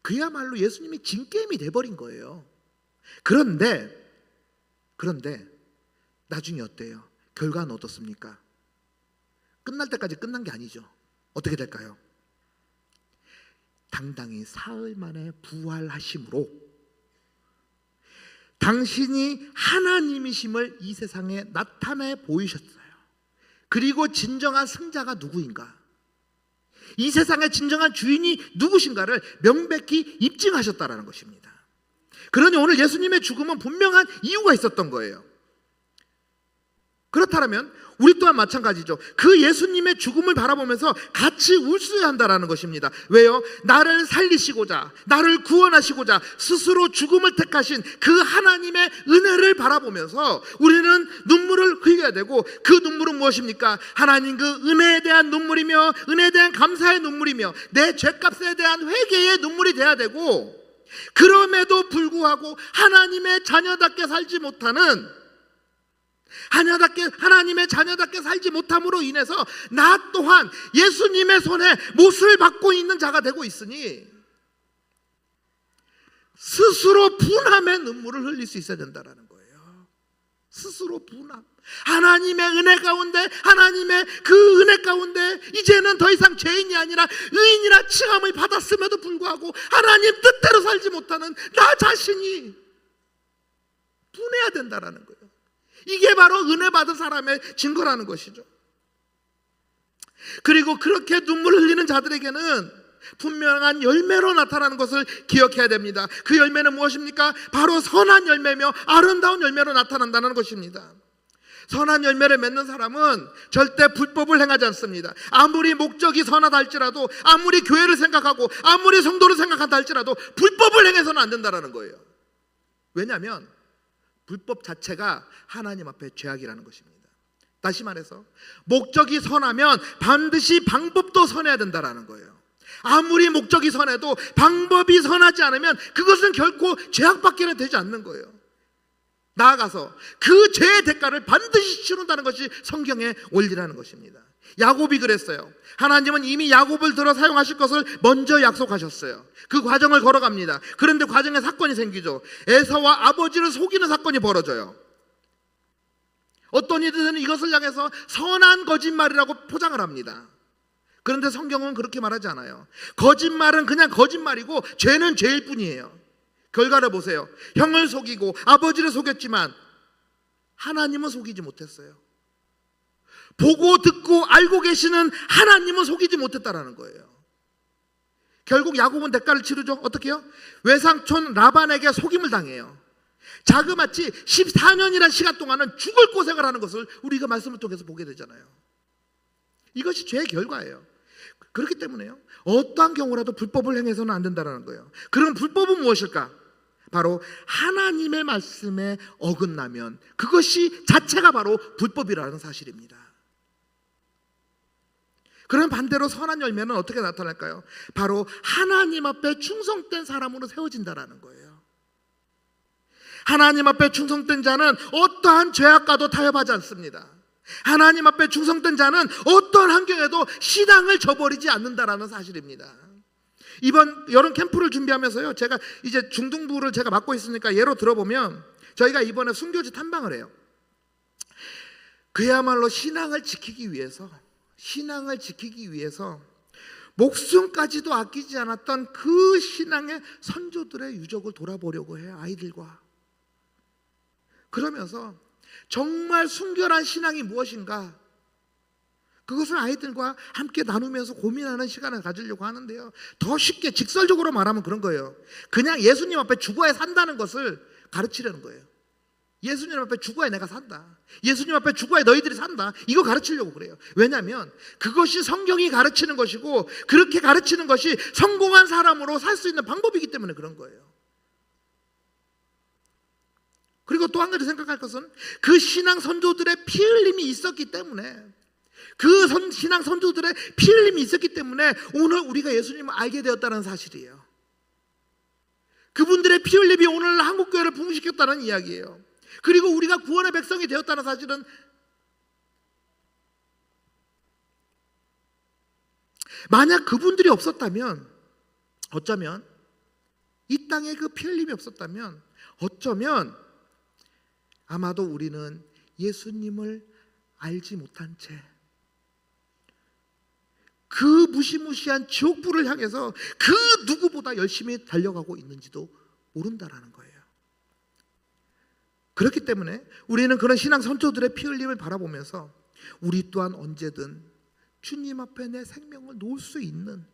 그야말로 예수님이 진게임이 돼버린 거예요. 그런데 나중에 어때요? 결과는 어떻습니까? 끝날 때까지 끝난 게 아니죠. 어떻게 될까요? 당당히 사흘 만에 부활하심으로 당신이 하나님이심을 이 세상에 나타내 보이셨어요. 그리고 진정한 승자가 누구인가, 이 세상의 진정한 주인이 누구신가를 명백히 입증하셨다라는 것입니다. 그러니 오늘 예수님의 죽음은 분명한 이유가 있었던 거예요. 그렇다면 우리 또한 마찬가지죠. 그 예수님의 죽음을 바라보면서 같이 울어야 한다는 것입니다. 왜요? 나를 살리시고자, 나를 구원하시고자 스스로 죽음을 택하신 그 하나님의 은혜를 바라보면서 우리는 눈물을 흘려야 되고, 그 눈물은 무엇입니까? 하나님 그 은혜에 대한 눈물이며 은혜에 대한 감사의 눈물이며 내 죄값에 대한 회개의 눈물이 돼야 되고, 그럼에도 불구하고 하나님의 자녀답게 살지 못하는, 하나님의 자녀답게 살지 못함으로 인해서 나 또한 예수님의 손에 못을 받고 있는 자가 되고 있으니 스스로 분함의 눈물을 흘릴 수 있어야 된다는 거예요. 스스로 분함. 하나님의 은혜 가운데, 하나님의 그 은혜 가운데 이제는 더 이상 죄인이 아니라 의인이라 칭함을 받았음에도 불구하고 하나님 뜻대로 살지 못하는 나 자신이 분해야 된다는 거예요. 이게 바로 은혜 받은 사람의 증거라는 것이죠. 그리고 그렇게 눈물을 흘리는 자들에게는 분명한 열매로 나타나는 것을 기억해야 됩니다. 그 열매는 무엇입니까? 바로 선한 열매며 아름다운 열매로 나타난다는 것입니다. 선한 열매를 맺는 사람은 절대 불법을 행하지 않습니다. 아무리 목적이 선하다 할지라도, 아무리 교회를 생각하고 아무리 성도를 생각한다 할지라도 불법을 행해서는 안 된다는 거예요. 왜냐하면 불법 자체가 하나님 앞에 죄악이라는 것입니다. 다시 말해서 목적이 선하면 반드시 방법도 선해야 된다는 거예요. 아무리 목적이 선해도 방법이 선하지 않으면 그것은 결코 죄악밖에는 되지 않는 거예요. 나아가서 그 죄의 대가를 반드시 치른다는 것이 성경의 원리라는 것입니다. 야곱이 그랬어요. 하나님은 이미 야곱을 들어 사용하실 것을 먼저 약속하셨어요. 그 과정을 걸어갑니다. 그런데 과정에 사건이 생기죠. 에사와 아버지를 속이는 사건이 벌어져요. 어떤 이들은 이것을 향해서 선한 거짓말이라고 포장을 합니다. 그런데 성경은 그렇게 말하지 않아요. 거짓말은 그냥 거짓말이고 죄는 죄일 뿐이에요. 결과를 보세요. 형을 속이고 아버지를 속였지만 하나님은 속이지 못했어요. 보고 듣고 알고 계시는 하나님은 속이지 못했다라는 거예요. 결국 야곱은 대가를 치르죠. 어떻게 해요? 외삼촌 라반에게 속임을 당해요. 자그마치 14년이라는 시간 동안은 죽을 고생을 하는 것을 우리가 말씀을 통해서 보게 되잖아요. 이것이 죄의 결과예요. 그렇기 때문에요, 어떠한 경우라도 불법을 행해서는 안 된다는 거예요. 그럼 불법은 무엇일까? 바로 하나님의 말씀에 어긋나면 그것이 자체가 바로 불법이라는 사실입니다. 그럼 반대로 선한 열매는 어떻게 나타날까요? 바로 하나님 앞에 충성된 사람으로 세워진다라는 거예요. 하나님 앞에 충성된 자는 어떠한 죄악과도 타협하지 않습니다. 하나님 앞에 충성된 자는 어떠한 환경에도 신앙을 저버리지 않는다라는 사실입니다. 이번 여름 캠프를 준비하면서요, 제가 이제 중등부를 제가 맡고 있으니까 예로 들어보면 저희가 이번에 순교지 탐방을 해요. 그야말로 신앙을 지키기 위해서 목숨까지도 아끼지 않았던 그 신앙의 선조들의 유적을 돌아보려고 해요. 아이들과. 그러면서 정말 순결한 신앙이 무엇인가, 그것을 아이들과 함께 나누면서 고민하는 시간을 가지려고 하는데요, 더 쉽게 직설적으로 말하면 그런 거예요. 그냥 예수님 앞에 죽어야 산다는 것을 가르치려는 거예요. 예수님 앞에 죽어야 내가 산다, 예수님 앞에 죽어야 너희들이 산다, 이거 가르치려고 그래요. 왜냐하면 그것이 성경이 가르치는 것이고, 그렇게 가르치는 것이 성공한 사람으로 살 수 있는 방법이기 때문에 그런 거예요. 그리고 또 한 가지 생각할 것은, 그 신앙 선조들의 피 흘림이 있었기 때문에, 신앙 선조들의 피 흘림이 있었기 때문에 오늘 우리가 예수님을 알게 되었다는 사실이에요. 그분들의 피 흘림이 오늘 한국교회를 부흥시켰다는 이야기예요. 그리고 우리가 구원의 백성이 되었다는 사실은, 만약 그분들이 없었다면, 어쩌면 이 땅에 그 피 흘림이 없었다면, 어쩌면 아마도 우리는 예수님을 알지 못한 채 그 무시무시한 지옥불을 향해서 그 누구보다 열심히 달려가고 있는지도 모른다라는 거예요. 그렇기 때문에 우리는 그런 신앙 선조들의 피 흘림을 바라보면서 우리 또한 언제든 주님 앞에 내 생명을 놓을 수 있는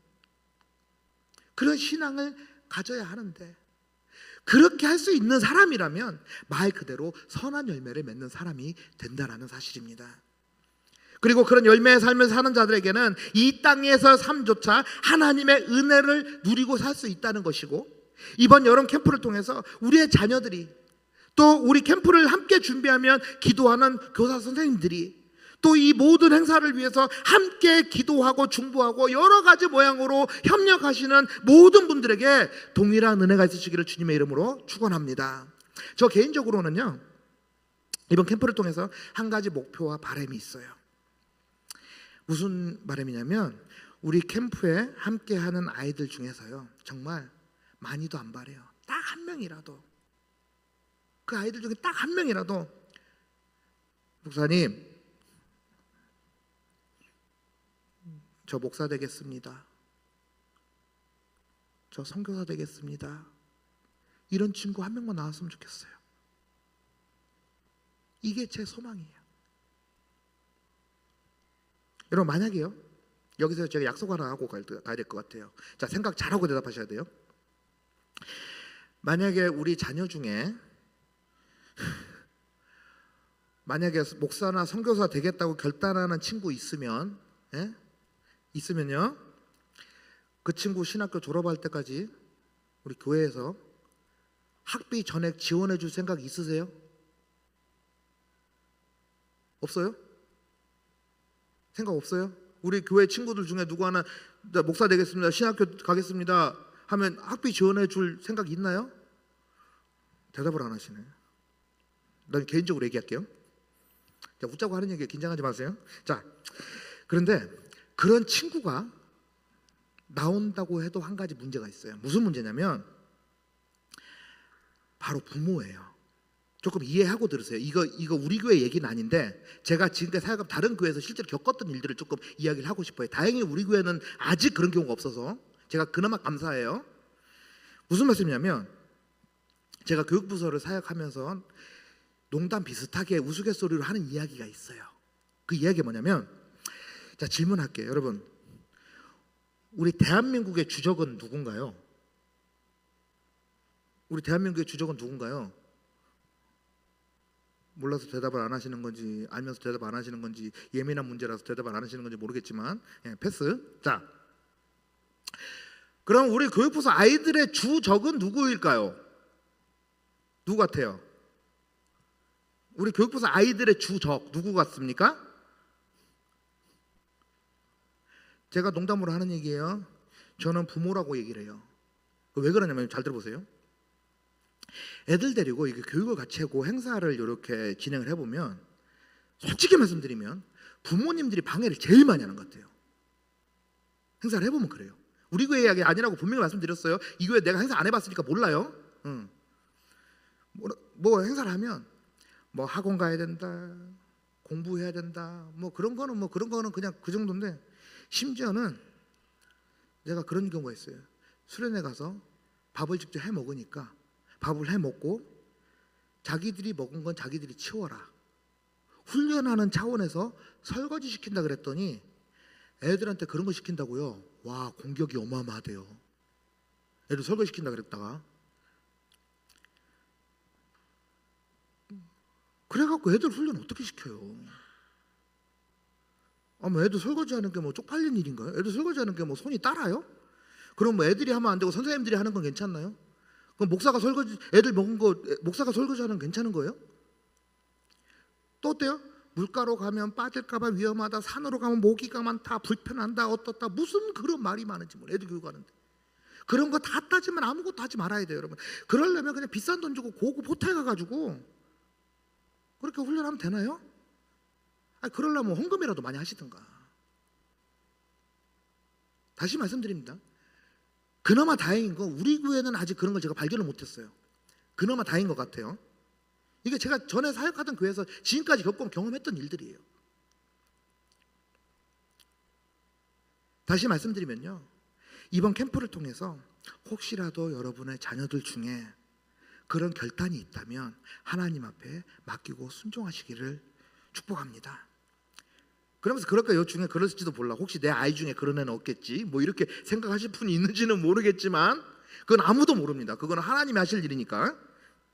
그런 신앙을 가져야 하는데, 그렇게 할 수 있는 사람이라면 말 그대로 선한 열매를 맺는 사람이 된다라는 사실입니다. 그리고 그런 열매의 삶을 사는 자들에게는 이 땅에서 삶조차 하나님의 은혜를 누리고 살 수 있다는 것이고, 이번 여름 캠프를 통해서 우리의 자녀들이, 또 우리 캠프를 함께 준비하면 기도하는 교사 선생님들이, 또 이 모든 행사를 위해서 함께 기도하고 중보하고 여러 가지 모양으로 협력하시는 모든 분들에게 동일한 은혜가 있으시기를 주님의 이름으로 축원합니다. 저 개인적으로는요, 이번 캠프를 통해서 한 가지 목표와 바람이 있어요. 무슨 바람이냐면, 우리 캠프에 함께하는 아이들 중에서요, 정말 많이도 안 바래요. 딱 한 명이라도, 그 아이들 중에 딱 한 명이라도, 목사님, 저 목사 되겠습니다, 저 선교사 되겠습니다, 이런 친구 한 명만 나왔으면 좋겠어요. 이게 제 소망이에요. 여러분, 만약에요, 여기서 제가 약속 하나 하고 가야 될 것 같아요. 자, 생각 잘하고 대답하셔야 돼요. 만약에 우리 자녀 중에 만약에 목사나 선교사 되겠다고 결단하는 친구 있으면, 있으면요, 그 친구 신학교 졸업할 때까지 우리 교회에서 학비 전액 지원해 줄 생각 있으세요? 없어요? 생각 없어요? 우리 교회 친구들 중에 누구 하나 목사 되겠습니다, 신학교 가겠습니다 하면 학비 지원해 줄 생각 있나요? 대답을 안 하시네. 난 개인적으로 얘기할게요. 자, 웃자고 하는 얘기에 긴장하지 마세요. 자, 그런데 그런 친구가 나온다고 해도 한 가지 문제가 있어요. 무슨 문제냐면, 바로 부모예요. 조금 이해하고 들으세요. 이거 우리 교회 얘기는 아닌데, 제가 지금까지 사역한 다른 교회에서 실제로 겪었던 일들을 조금 이야기를 하고 싶어요. 다행히 우리 교회는 아직 그런 경우가 없어서 제가 그나마 감사해요. 무슨 말씀이냐면, 제가 교육부서를 사역하면서 농담 비슷하게 우스갯소리로 하는 이야기가 있어요. 그 이야기가 뭐냐면, 자, 질문할게요. 여러분, 우리 대한민국의 주적은 누군가요? 우리 대한민국의 주적은 누군가요? 몰라서 대답을 안 하시는 건지, 알면서 대답 안 하시는 건지, 예민한 문제라서 대답 안 하시는 건지 모르겠지만, 패스. 자, 그럼 우리 교육부서 아이들의 주적은 누구일까요? 누구 같아요? 우리 교육부서 아이들의 주적 누구 같습니까? 제가 농담으로 하는 얘기예요. 저는 부모라고 얘기를 해요. 왜 그러냐면, 잘 들어보세요. 애들 데리고 이게 교육을 같이 하고 행사를 이렇게 진행을 해보면 솔직히 말씀드리면 부모님들이 방해를 제일 많이 하는 것 같아요. 행사를 해보면 그래요. 우리 교회 이야기 아니라고 분명히 말씀드렸어요. 이 교회 내가 행사 안 해봤으니까 몰라요. 뭐 행사를 하면 뭐 학원 가야 된다, 공부해야 된다, 뭐 그런 거는 그냥 그 정도인데, 심지어는 내가 그런 경우가 있어요. 수련회 가서 밥을 직접 해 먹으니까 밥을 해 먹고 자기들이 먹은 건 자기들이 치워라. 훈련하는 차원에서 설거지 시킨다 그랬더니 애들한테 그런 거 시킨다고요. 와, 공격이 어마어마하대요. 애들 설거지 시킨다 그랬다가 그래갖고 애들 훈련 어떻게 시켜요? 뭐 애들 설거지하는 게 뭐 쪽팔린 일인가요? 애들 설거지하는 게 뭐 손이 따라요? 그럼 뭐 애들이 하면 안 되고 선생님들이 하는 건 괜찮나요? 그럼 목사가 설거지, 애들 먹은 거 목사가 설거지하는 건 괜찮은 거예요? 또 어때요? 물가로 가면 빠질까봐 위험하다, 산으로 가면 모기가 많다, 불편한다, 어떻다, 무슨 그런 말이 많은지 몰라. 애들 교육하는데 그런 거 다 따지면 아무것도 하지 말아야 돼요, 여러분. 그러려면 그냥 비싼 돈 주고 고급 호텔 가가지고 그렇게 훈련하면 되나요? 그러려면 헌금이라도 많이 하시든가. 다시 말씀드립니다. 그나마 다행인 건 우리 교회는 아직 그런 걸 제가 발견을 못했어요. 그나마 다행인 것 같아요. 이게 제가 전에 사역하던 교회에서 지금까지 경험했던 일들이에요. 다시 말씀드리면요, 이번 캠프를 통해서 혹시라도 여러분의 자녀들 중에 그런 결단이 있다면 하나님 앞에 맡기고 순종하시기를 축복합니다. 그러면서 그럴까, 요 중에 그럴지도 몰라. 혹시 내 아이 중에 그런 애는 없겠지, 뭐 이렇게 생각하실 분이 있는지는 모르겠지만 그건 아무도 모릅니다. 그건 하나님이 하실 일이니까.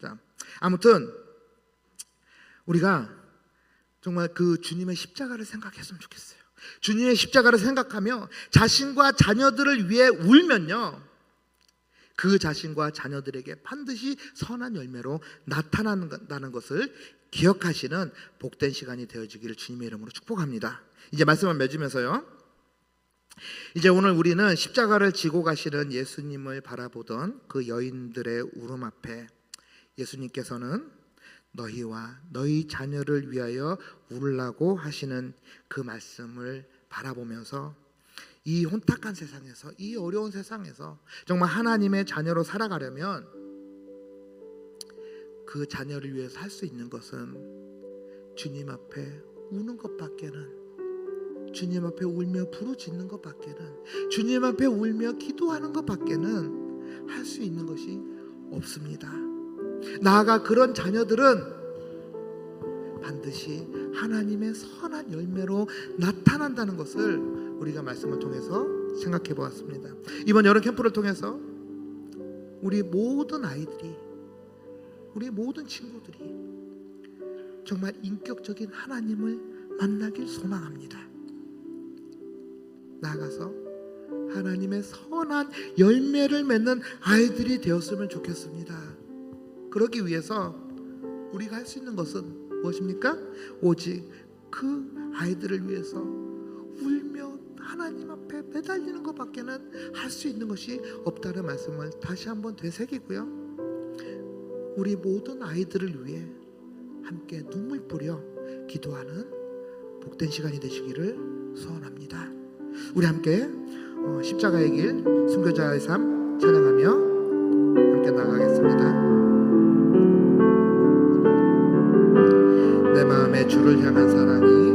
자, 아무튼 우리가 정말 그 주님의 십자가를 생각했으면 좋겠어요. 주님의 십자가를 생각하며 자신과 자녀들을 위해 울면요, 그 자신과 자녀들에게 반드시 선한 열매로 나타난다는 것을 기억하시는 복된 시간이 되어지기를 주님의 이름으로 축복합니다. 이제 말씀을 맺으면서요, 이제 오늘 우리는 십자가를 지고 가시는 예수님을 바라보던 그 여인들의 울음 앞에 예수님께서는 너희와 너희 자녀를 위하여 울라고 하시는 그 말씀을 바라보면서 이 혼탁한 세상에서, 이 어려운 세상에서 정말 하나님의 자녀로 살아가려면 그 자녀를 위해서 할 수 있는 것은 주님 앞에 우는 것밖에는, 주님 앞에 울며 부르짖는 것밖에는, 주님 앞에 울며 기도하는 것밖에는 할 수 있는 것이 없습니다. 나아가 그런 자녀들은 반드시 하나님의 선한 열매로 나타난다는 것을 우리가 말씀을 통해서 생각해 보았습니다. 이번 여름 캠프를 통해서 우리 모든 아이들이, 우리 모든 친구들이 정말 인격적인 하나님을 만나길 소망합니다. 나아가서 하나님의 선한 열매를 맺는 아이들이 되었으면 좋겠습니다. 그러기 위해서 우리가 할 수 있는 것은 무엇입니까? 오직 그 아이들을 위해서 울며 하나님 앞에 매달리는 것밖에는 할 수 있는 것이 없다는 말씀을 다시 한번 되새기고요, 우리 모든 아이들을 위해 함께 눈물 뿌려 기도하는 복된 시간이 되시기를 소원합니다. 우리 함께 십자가의 길, 순교자의 삶 찬양하며 함께 나가겠습니다. 내 마음에 주를 향한 사랑이,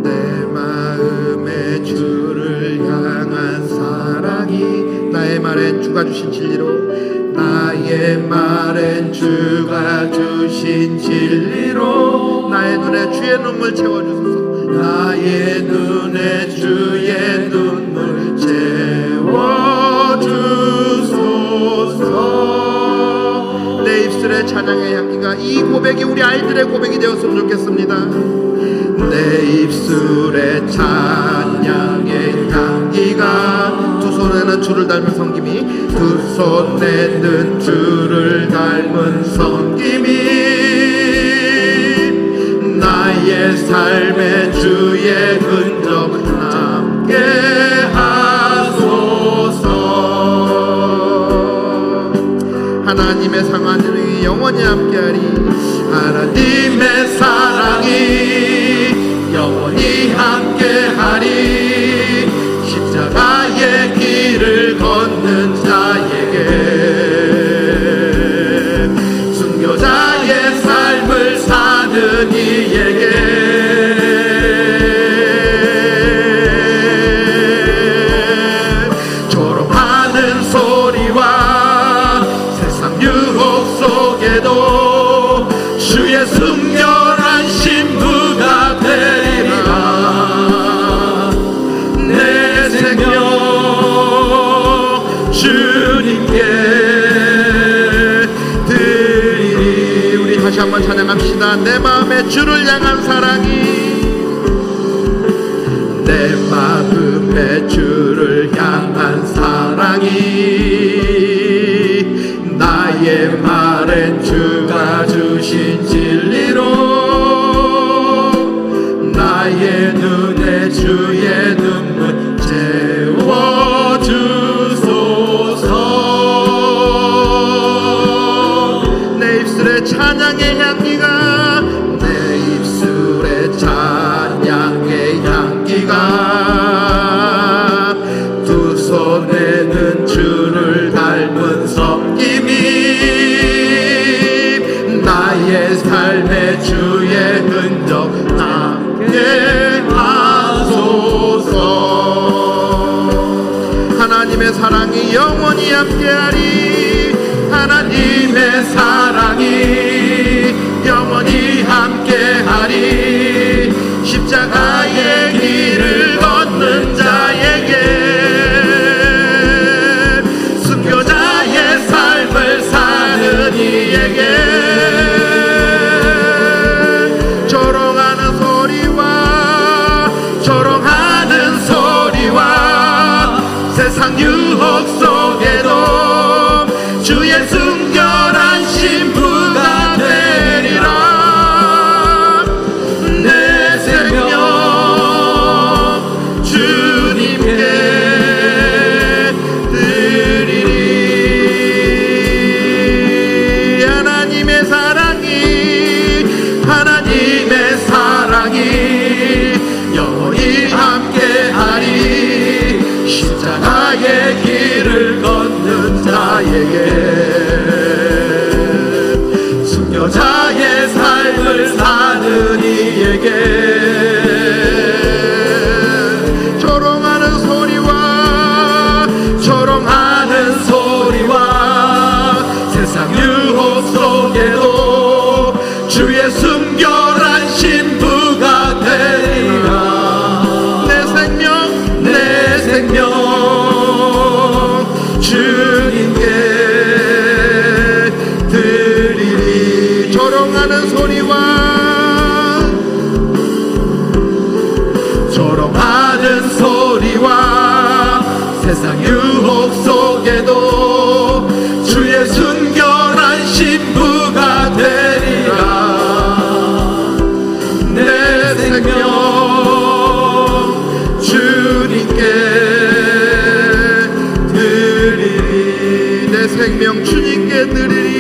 내 마음에 주를 향한 사랑이, 나의 말엔 주가 주신 진리로, 나의 말엔 주가 주신 진리로, 나의 눈에 주의 눈물 채워주소서, 나의 눈에 주의 눈물 채워주소서. 내 입술의 찬양의 향기가, 이 고백이 우리 아이들의 고백이 되었으면 좋겠습니다. 내 입술의 찬양의 향기가, 두 손에는 주를 닮은 섬김이, 두 손에는 주를 닮은 섬김이, 나의 삶에 주의 흔적 남게 하소서. 하나님의 상한 하나님의 사랑이 영원히 함께하리. 십자가의 길을 걷는 자에게, 순교자의 삶을 사는 이에게 졸업하는 소리와 세상 유혹 속에도 주의 순결한 신부가 되리라. 내 생명 주님께 드리리. 우리 다시 한번 찬양합시다. 내 마음에 주를 향한 사랑이, 내 마음에 주를 향한 사랑이, 나의 말엔 주가 주신 진리로 나의 눈에 주의 눈물 채워주소서. 내 입술에 찬양의 향기가, 내 입술에 찬양의 향기가, 두 손에는 주를 닮은 섬김이, 나의 삶의 주의 흔적 남게 하소서. 하나님의 사랑이 영원히 함께하리. 하나님의 사랑이 영원히 함께하리. 십자가의 길을 걷는 자에게, 순교자의 삶을 사는 이에게 조롱하는 소리와 조롱하는 소리와 세상 유혹 속에도 주의 순결한 신부가 되리라. 내 생명 주님께 드리리. 하나님의 사랑이, 하나님의 사랑이 영원히 함께하리. 십자가의 길을 걷는 자에게, 순교자의 삶을 사는 이에게 조롱하는 소리와 조롱하는 소리와 세상 유혹 속에도 주의 순결한 신부가 되리라. 내 생명, 내 생명 주님께 드리리. 조롱하는 소리와 조롱하는 소리와 세상 유혹 속에도 주의 순결한 신부가 되리라. 내 생명 주님께 드리리. 내 생명 주님께 드리리.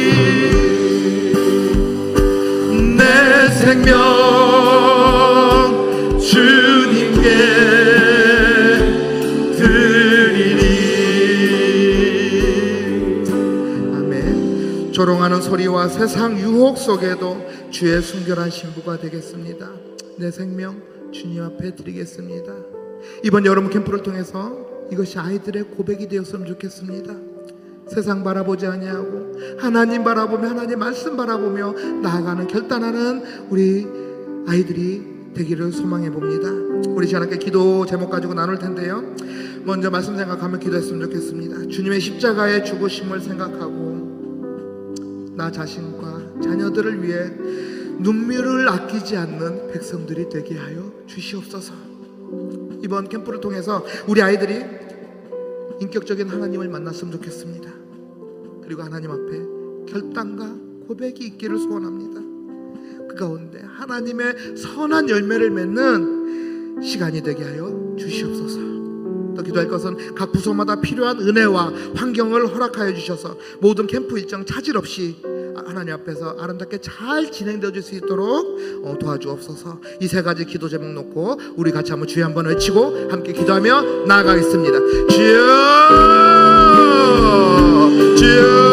내 생명 주님께 드리리. 아멘. 조롱하는 소리와 세상 유혹 속에도 주의 순결한 신부가 되겠습니다. 내 생명 주님 앞에 드리겠습니다. 이번 여름 캠프를 통해서 이것이 아이들의 고백이 되었으면 좋겠습니다. 세상 바라보지 아니하고 하나님 바라보며 하나님 말씀 바라보며 나아가는 결단하는 우리 아이들이 되기를 소망해 봅니다. 우리 하나님께 기도 제목 가지고 나눌 텐데요. 먼저 말씀 생각하며 기도했으면 좋겠습니다. 주님의 십자가의 죽으심을 생각하고 나 자신과 자녀들을 위해 눈물을 아끼지 않는 백성들이 되게 하여 주시옵소서. 이번 캠프를 통해서 우리 아이들이 인격적인 하나님을 만났으면 좋겠습니다. 그리고 하나님 앞에 결단과 고백이 있기를 소원합니다. 그 가운데 하나님의 선한 열매를 맺는 시간이 되게 하여 주시옵소서. 또 기도할 것은 각 부서마다 필요한 은혜와 환경을 허락하여 주셔서 모든 캠프 일정 차질 없이 하나님 앞에서 아름답게 잘 진행되어 줄 수 있도록 도와주옵소서. 이 세 가지 기도 제목 놓고 우리 같이 한번 주여 한번 외치고 함께 기도하며 나아가겠습니다. 주여 주여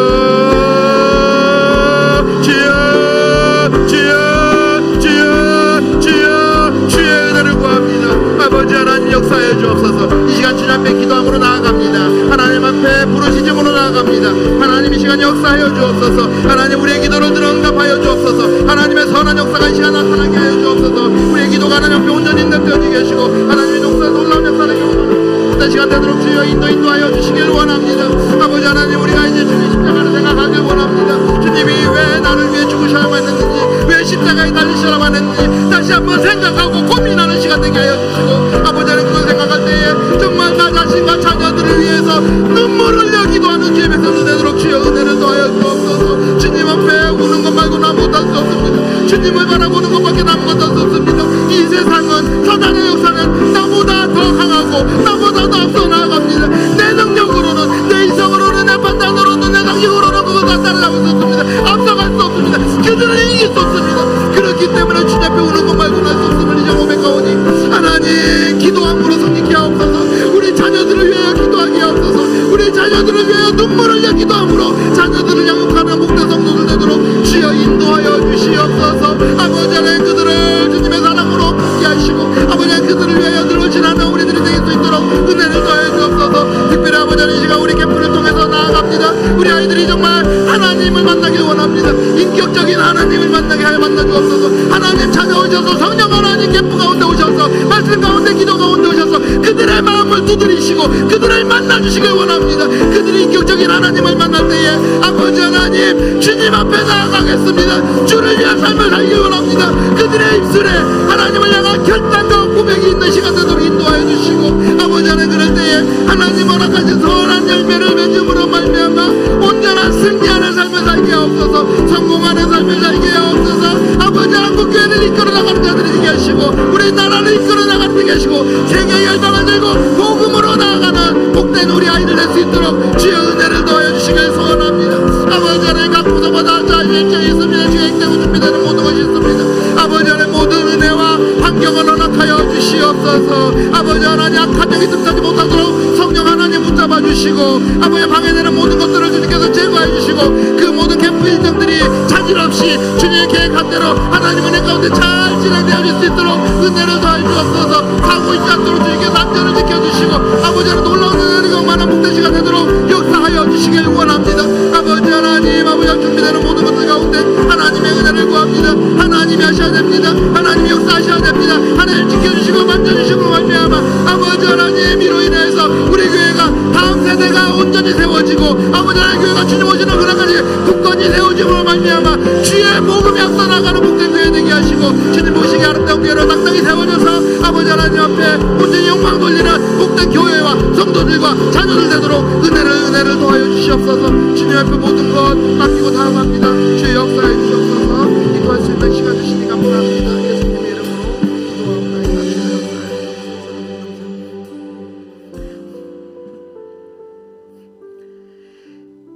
아버지 하나님 역사해 주옵소서. 이 시간 주님 앞에 기도함으로 나아갑니다. 하나님 앞에 부르시즘으로 나아갑니다. 하나님 이 시간 역사하여 주옵소서. 하나님 우리의 기도를 들응답하여 주옵소서. 하나님의 선한 역사가 이 시간 나타나게 하여 주옵소서. 우리의 기도가 하나님 앞에 온전히 인내되어지게 계시고 하나님의 역사 놀라운 역사를 경험하는 시간 되도록 주여 인도하여 주시길 원합니다. 아버지 하나님 우리가 이제 주님 십자가를 생각하길 원합니다. 주님이 왜 나를 위해 죽으셔야만 했는지, 왜 십자가에 달리셔야만 했는지 다시 한번 생각하고 고민하는 시간 되게 하여 주시고, 아버지 하나님 그걸 생각할 때에 정말 나 자신과 자녀들을 위해서 눈물을 흘려 기도하는 주의 백성들 되도록 주여 은혜를 더하여 주옵소서. 주님 앞에 우는 것 말고 아무것도 할 수 없습니다. 주님을 바라보는 것밖에 남은 것도 없습니다. 이 세상은 사단의 역사는 나보다 더 강하고 나보다 더 앞서 나아갑니다. 내 능력으로는, 내 이성으로는, 내 판단으로는, 내 상식으로는 그것을 따라잡을 수 없습니다. 앞서갈 수 없습니다. 그들을 이길 수 없습니다. 그렇기 때문에 주님 앞에 우는 것 말고는 할 수 없음을 이제 고백하오니 하나님 기도함으로 성립케 하옵소서. 우리 자녀들을 위하여 기도하게 하옵소서. 우리 자녀들을 위하여 눈물을 흘려 기도함으로 자녀들을 양육하는 목대 성도들 되도록 주여 인도하여 주시옵소서. 아버지 하나님 그들을 주님의 사랑으로 함께 하시고, 아버지 하나님 그들을 위하여 늘 지나는 우리들이 되길 수 있도록 은혜를 더해 주옵소서. 특별히 아버지 하나님 이 시간 우리 캠프를 통해서 나아갑니다. 우리 아이들이 정말 하나님을 만나길 원합니다. 인격적인 하나님을 만나게 하여 만나주옵소서. 하나님 찾아오셔서 성령 하나님 캠프 가운데 오셔서 말씀 가운데 기도 가운데 오셔서 그들의 마음을 두드리시고 그들을 만나주시길 원합니다. 그들이 인격적인 하나님을 만날 때에 아버지 하나님 주님 앞에 나아가겠습니다. 주를 위한 삶을 살길 원합니다. 그들의 입술에 하나님을 향한 결단과 고백이 있는 시간 되도록 인도하여 주시고, 아버지 하나님 그럴 때에 하나님 허락하신 선한 열매를 맺음으로 말미암아 온전한 승리하는 삶을 살게 하옵소서. 성공하는 삶을 살게 하옵소서. 아버지 한국 교회를 이끌어 나가는 자들이 되게 하시고 우리 나라를 이끌어 나가는 되게 하시고 세계 열방을 들고 복음으로 나아가는 복된 우리 아이들 될 수 있도록 주의 은혜를 더하여 주시길 소원합니다. 아버지 하나님 각 부서마다 잘 일정이 있습니다. 주행되고 준비되는 모든 것이 있습니다. 아버지 하나님 모든 은혜와 환경을 허락하여 주시옵소서. 아버지 하나님 악한 영이 틈타지 못하도록 성령 하나님 붙잡아 주시고, 아버지 방해되는 모든 것들을 주님께서 제거해 주시고, 그 모든 캠프 일정들이 차질 없이 주님의 계획한 대로 하나님 은혜 가운데 잘 진행되어질 수 있도록 은혜를 더해 주옵소서. 사고 있지 않도록 주님께서 안전을 지켜주시고, 아버지 하나님 놀라운 은혜를 경험하는 목대 시간 되도록 역사하여 주시길 원합니다. 아버지 하나님, 아버지 준비되는 모든 것들 가운데 하나님의 은혜를 구합니다. 하나님이 하셔야 됩니다. 하나님이 역사하셔야 됩니다. 하나님 지켜주시고 만져주시고 말미암아 아버지 하나님 이로 인해서 우리 교회가 다음 세대가 온전히 세워지고, 아버지 하나님 교회가 주님 오시는 그날까지 굳건히 세워짐으로 말미암아 주의 복음이 앞서 나가는 복된 교회 되게 하시고, 주님 보시기 아름다운 교회로 당당히 세워져서 아버지 하나님 앞에 온전히 영광 돌리는 복된 교회와 성도들과 자녀들 되도록 은혜를 더하여 주시옵소서. 주님 앞에 모든 것 맡기고 나아갑니다. 주의 역사해 주시옵소서. 기도할 수 있는 시간 주시니 감사합니다. 예수님의 이름으로 기도하옵나이다. 주의 역사해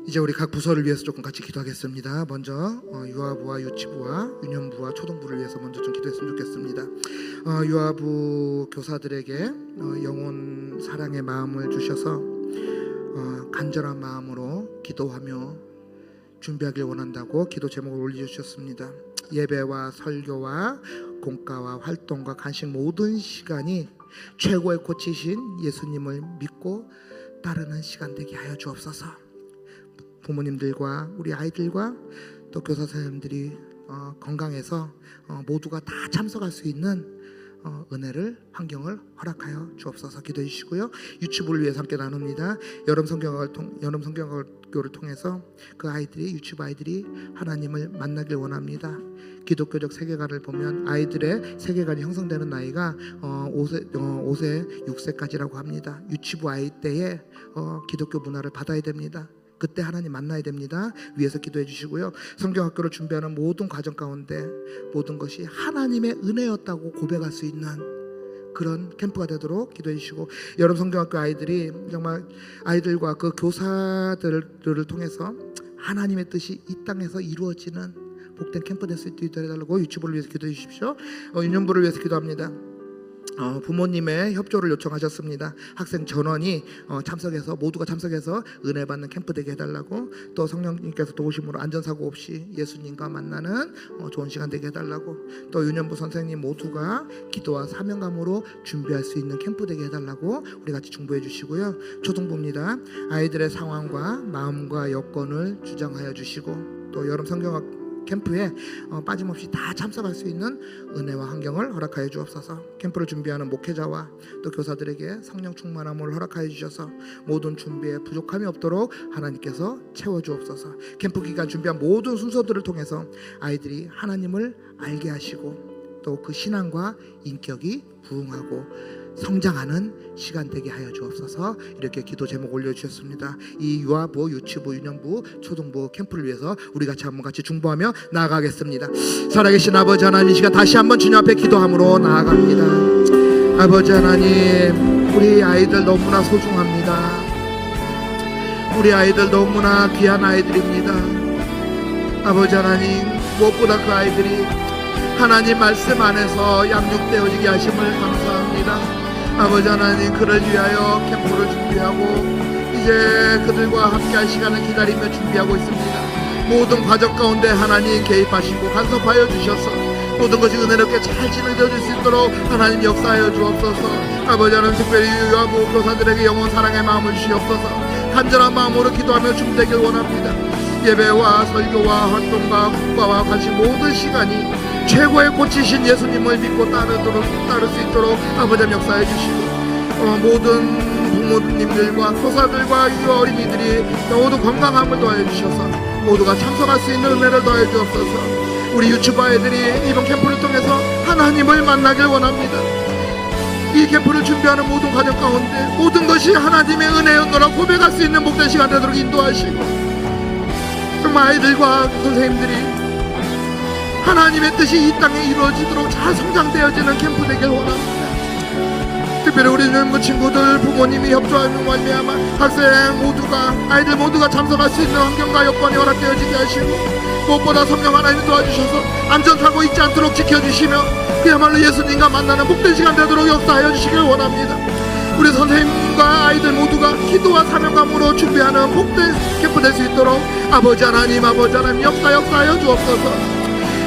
이제 우리 각 부서를 위해서 조금 같이 기도하겠습니다. 먼저 유아부와 유치부와 유년부와 초등부를 위해서 먼저 좀 기도했으면 좋겠습니다. 유아부 교사들에게 영혼 사랑의 마음을 주셔서 간절한 마음으로 기도하며 준비하길 원한다고 기도 제목을 올려주셨습니다. 예배와 설교와 공과와 활동과 간식 모든 시간이 최고의 코치신 예수님을 믿고 따르는 시간 되게 하여 주옵소서. 부모님들과 우리 아이들과 또 교사 선생님들이 건강해서 모두가 다 참석할 수 있는 은혜를 환경을 허락하여 주옵소서. 기도해 주시고요. 유치부를 위해서 함께 나눕니다. 여름 성경학교를 통해서 그 아이들이, 유치부 아이들이 하나님을 만나길 원합니다. 기독교적 세계관을 보면 아이들의 세계관이 형성되는 나이가 5세, 6세까지라고 합니다. 유치부 아이 때에 기독교 문화를 받아야 됩니다. 그때 하나님 만나야 됩니다. 위에서 기도해 주시고요. 성경학교를 준비하는 모든 과정 가운데 모든 것이 하나님의 은혜였다고 고백할 수 있는 그런 캠프가 되도록 기도해 주시고, 여름 성경학교 아이들이 정말 아이들과 그 교사들을 통해서 하나님의 뜻이 이 땅에서 이루어지는 복된 캠프 될 수 있도록 해달라고 유치부를 위해서 기도해 주십시오. 유년부를 위해서 기도합니다. 부모님의 협조를 요청하셨습니다. 학생 전원이 참석해서 모두가 참석해서 은혜 받는 캠프 되게 해달라고, 또 성령님께서 도우심으로 안전사고 없이 예수님과 만나는 좋은 시간 되게 해달라고, 또 유년부 선생님 모두가 기도와 사명감으로 준비할 수 있는 캠프 되게 해달라고 우리 같이 중보해 주시고요. 초등부입니다. 아이들의 상황과 마음과 여건을 주장하여 주시고, 또 여름 성경학 캠프에 빠짐없이 다 참석할 수 있는 은혜와 환경을 허락하여 주옵소서. 캠프를 준비하는 목회자와 또 교사들에게 성령 충만함을 허락하여 주셔서 모든 준비에 부족함이 없도록 하나님께서 채워 주옵소서. 캠프 기간 준비한 모든 순서들을 통해서 아이들이 하나님을 알게 하시고 또 그 신앙과 인격이 부흥하고 성장하는 시간 되게 하여 주옵소서. 이렇게 기도 제목 올려주셨습니다. 이 유아부, 유치부, 유년부, 초등부 캠프를 위해서 우리 같이 한번 같이 중보하며 나아가겠습니다. 살아계신 아버지 하나님, 이 시간 다시 한번 주님 앞에 기도함으로 나아갑니다. 아버지 하나님, 우리 아이들 너무나 소중합니다. 우리 아이들 너무나 귀한 아이들입니다. 아버지 하나님, 무엇보다 그 아이들이 하나님 말씀 안에서 양육되어지게 하심을 감사합니다. 아버지 하나님, 그를 위하여 캠프를 준비하고 이제 그들과 함께할 시간을 기다리며 준비하고 있습니다. 모든 과정 가운데 하나님 개입하시고 간섭하여 주셔서 모든 것이 은혜롭게 잘 진행되어질 수 있도록 하나님 역사하여 주옵소서. 아버지 하나님, 특별히 유아부 교사들에게 영원 사랑의 마음을 주시옵소서. 간절한 마음으로 기도하며 준비되길 원합니다. 예배와 설교와 활동과 국가와 관심 모든 시간이 최고의 꽃이신 예수님을 믿고 따를 수 있도록 아버지 역사해 주시고, 모든 부모님들과 교사들과 어린이들이 모두 건강함을 더해 주셔서 모두가 참석할 수 있는 은혜를 더해 주옵소서. 우리 유치부 아이들이 이번 캠프를 통해서 하나님을 만나길 원합니다. 이 캠프를 준비하는 모든 과정 가운데 모든 것이 하나님의 은혜였노라 고백할 수 있는 복된 시간 되도록 인도하시고, 정말 아이들과 선생님들이 하나님의 뜻이 이 땅에 이루어지도록 잘 성장되어지는 캠프 되길 원합니다. 특별히 우리 젊은 친구들 부모님이 협조하는 말미암아 학생 모두가, 아이들 모두가 참석할 수 있는 환경과 여건이 허락되어지게 하시고, 무엇보다 성령 하나님 도와주셔서 안전사고 있지 않도록 지켜주시며 그야말로 예수님과 만나는 복된 시간 되도록 역사하여 주시길 원합니다. 우리 선생님과 아이들 모두가 기도와 사명감으로 준비하는 복된 캠프 될 수 있도록 아버지 하나님 역사하여 주옵소서.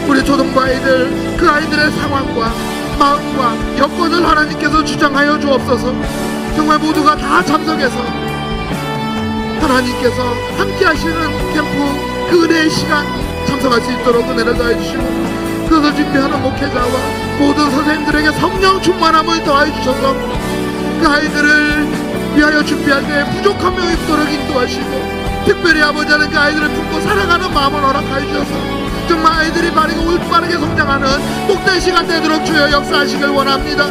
우리 초등부 아이들, 그 아이들의 상황과 마음과 여건을 하나님께서 주장하여 주옵소서. 정말 모두가 다 참석해서 하나님께서 함께 하시는 캠프 그 은혜의 시간 참석할 수 있도록 은혜를 더해 주시고, 그것을 준비하는 목회자와 모든 선생님들에게 성령 충만함을 더해 주셔서 그 아이들을 위하여 준비할 때 부족함이 없도록 인도하시고, 특별히 아버지 하나님 그 아이들을 품고 살아가는 마음을 허락하여 주셔서 정말 아이들이 빠르게 성장하는 복된 시간 되도록 주여 역사하시길 원합니다.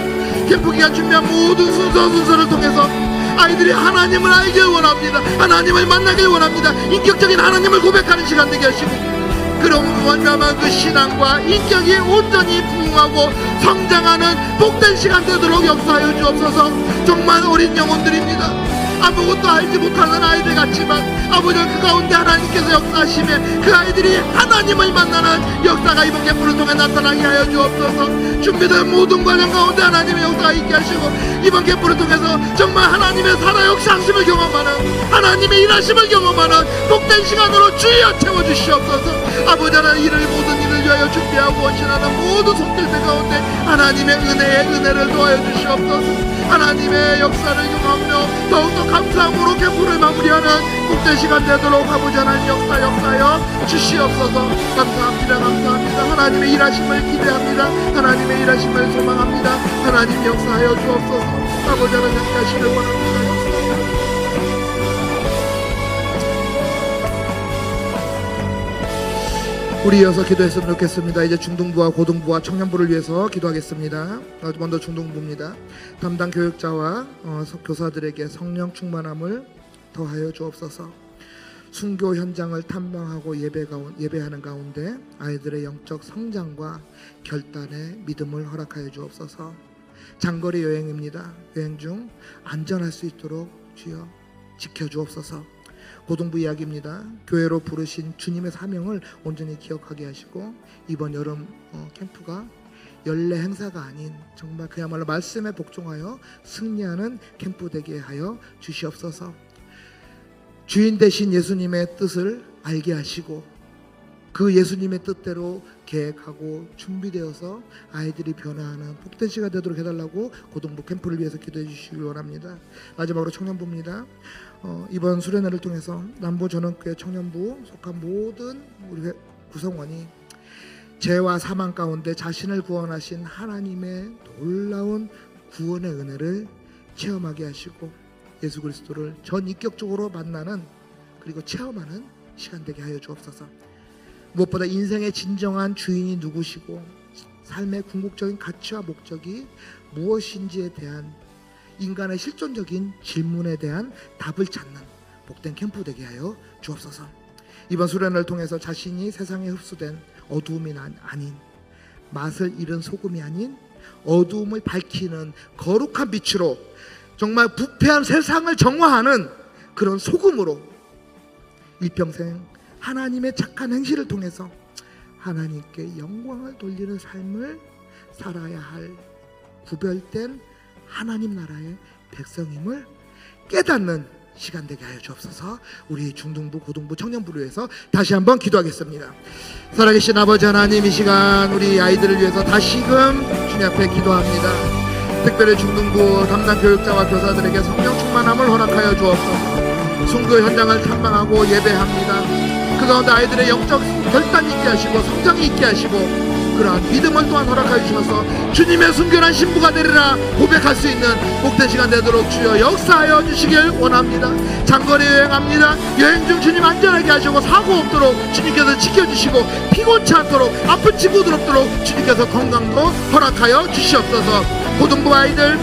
캠프 기간 준비한 모든 순서를 통해서 아이들이 하나님을 알길 원합니다. 하나님을 만나길 원합니다. 인격적인 하나님을 고백하는 시간 되게 하시고, 그런 원자만 그 신앙과 인격이 온전히 부흥하고 성장하는 복된 시간 되도록 역사하여 주옵소서. 정말 어린 영혼들입니다. 아무것도 알지 못하는 아이들 같지만 아버지 그 가운데 하나님께서 역사하시며 그 아이들이 하나님을 만나는 역사가 이번 캠프를 통해 나타나게 하여 주옵소서. 준비된 모든 과정 가운데 하나님의 역사가 있게 하시고, 이번 캠프를 통해서 정말 하나님의 살아역사하심을 경험하는, 하나님의 일하심을 경험하는 복된 시간으로 주여 채워주시옵소서. 아버지 하나님, 모든 일을 위하여 준비하고 원신하는 모든 손길들 가운데 하나님의 은혜를 더하여 주시옵소서. 하나님의 역사를 경험하며 더욱더 감사함으로 캠프를 마무리하는 복된 시간 되도록 아버지 하나님 역사하여 주시옵소서. 감사합니다. 하나님의 일하심을 기대합니다. 하나님의 일하심을 소망합니다. 하나님 역사하여 주옵소서. 아버지 하나님 하시길 원합니다. 우리 이어서 기도했으면 좋겠습니다. 이제 중등부와 고등부와 청년부를 위해서 기도하겠습니다. 먼저 중등부입니다. 담당 교육자와 교사들에게 성령 충만함을 더하여 주옵소서. 순교 현장을 탐방하고 예배하는 가운데 아이들의 영적 성장과 결단의 믿음을 허락하여 주옵소서. 장거리 여행입니다. 여행 중 안전할 수 있도록 주여 지켜주옵소서. 고등부 이야기입니다. 교회로 부르신 주님의 사명을 온전히 기억하게 하시고 이번 여름 캠프가 연례 행사가 아닌 정말 그야말로 말씀에 복종하여 승리하는 캠프 되게 하여 주시옵소서. 주인 되신 예수님의 뜻을 알게 하시고 그 예수님의 뜻대로 계획하고 준비되어서 아이들이 변화하는 복된 시간 되도록 해달라고 고등부 캠프를 위해서 기도해 주시길 원합니다. 마지막으로 청년부입니다. 이번 수련회를 통해서 남부전원교회 청년부 속한 모든 우리 구성원이 죄와 사망 가운데 자신을 구원하신 하나님의 놀라운 구원의 은혜를 체험하게 하시고 예수 그리스도를 전인격적으로 만나는 그리고 체험하는 시간 되게 하여 주옵소서. 무엇보다 인생의 진정한 주인이 누구시고 삶의 궁극적인 가치와 목적이 무엇인지에 대한 인간의 실존적인 질문에 대한 답을 찾는 복된 캠프 되게 하여 주옵소서. 이번 수련을 통해서 자신이 세상에 흡수된 어두움이 아닌 맛을 잃은 소금이 아닌 어두움을 밝히는 거룩한 빛으로 정말 부패한 세상을 정화하는 그런 소금으로 일평생 하나님의 착한 행실을 통해서 하나님께 영광을 돌리는 삶을 살아야 할 구별된 하나님 나라의 백성임을 깨닫는 시간 되게 하여 주옵소서. 우리 중등부, 고등부, 청년부를 위해서 다시 한번 기도하겠습니다. 살아계신 아버지 하나님, 이 시간 우리 아이들을 위해서 다시금 주님 앞에 기도합니다. 특별히 중등부 담당 교육자와 교사들에게 성령 충만함을 허락하여 주옵소서. 순교 현장을 탐방하고 예배합니다. 그 가운데 아이들의 영적 결단이 있게 하시고 성장이 있게 하시고 그러한 믿음을 또한 허락하여 주셔서 주님의 순결한 신부가 되리라 고백할 수 있는 복된 시간 되도록 주여 역사하여 주시길 원합니다. 장거리 여행합니다. 여행 중 주님 안전하게 하시고 사고 없도록 주님께서 지켜주시고 피곤치 않도록 아픈 친구들 없도록 주님께서 건강도 허락하여 주시옵소서. 고등부 아이들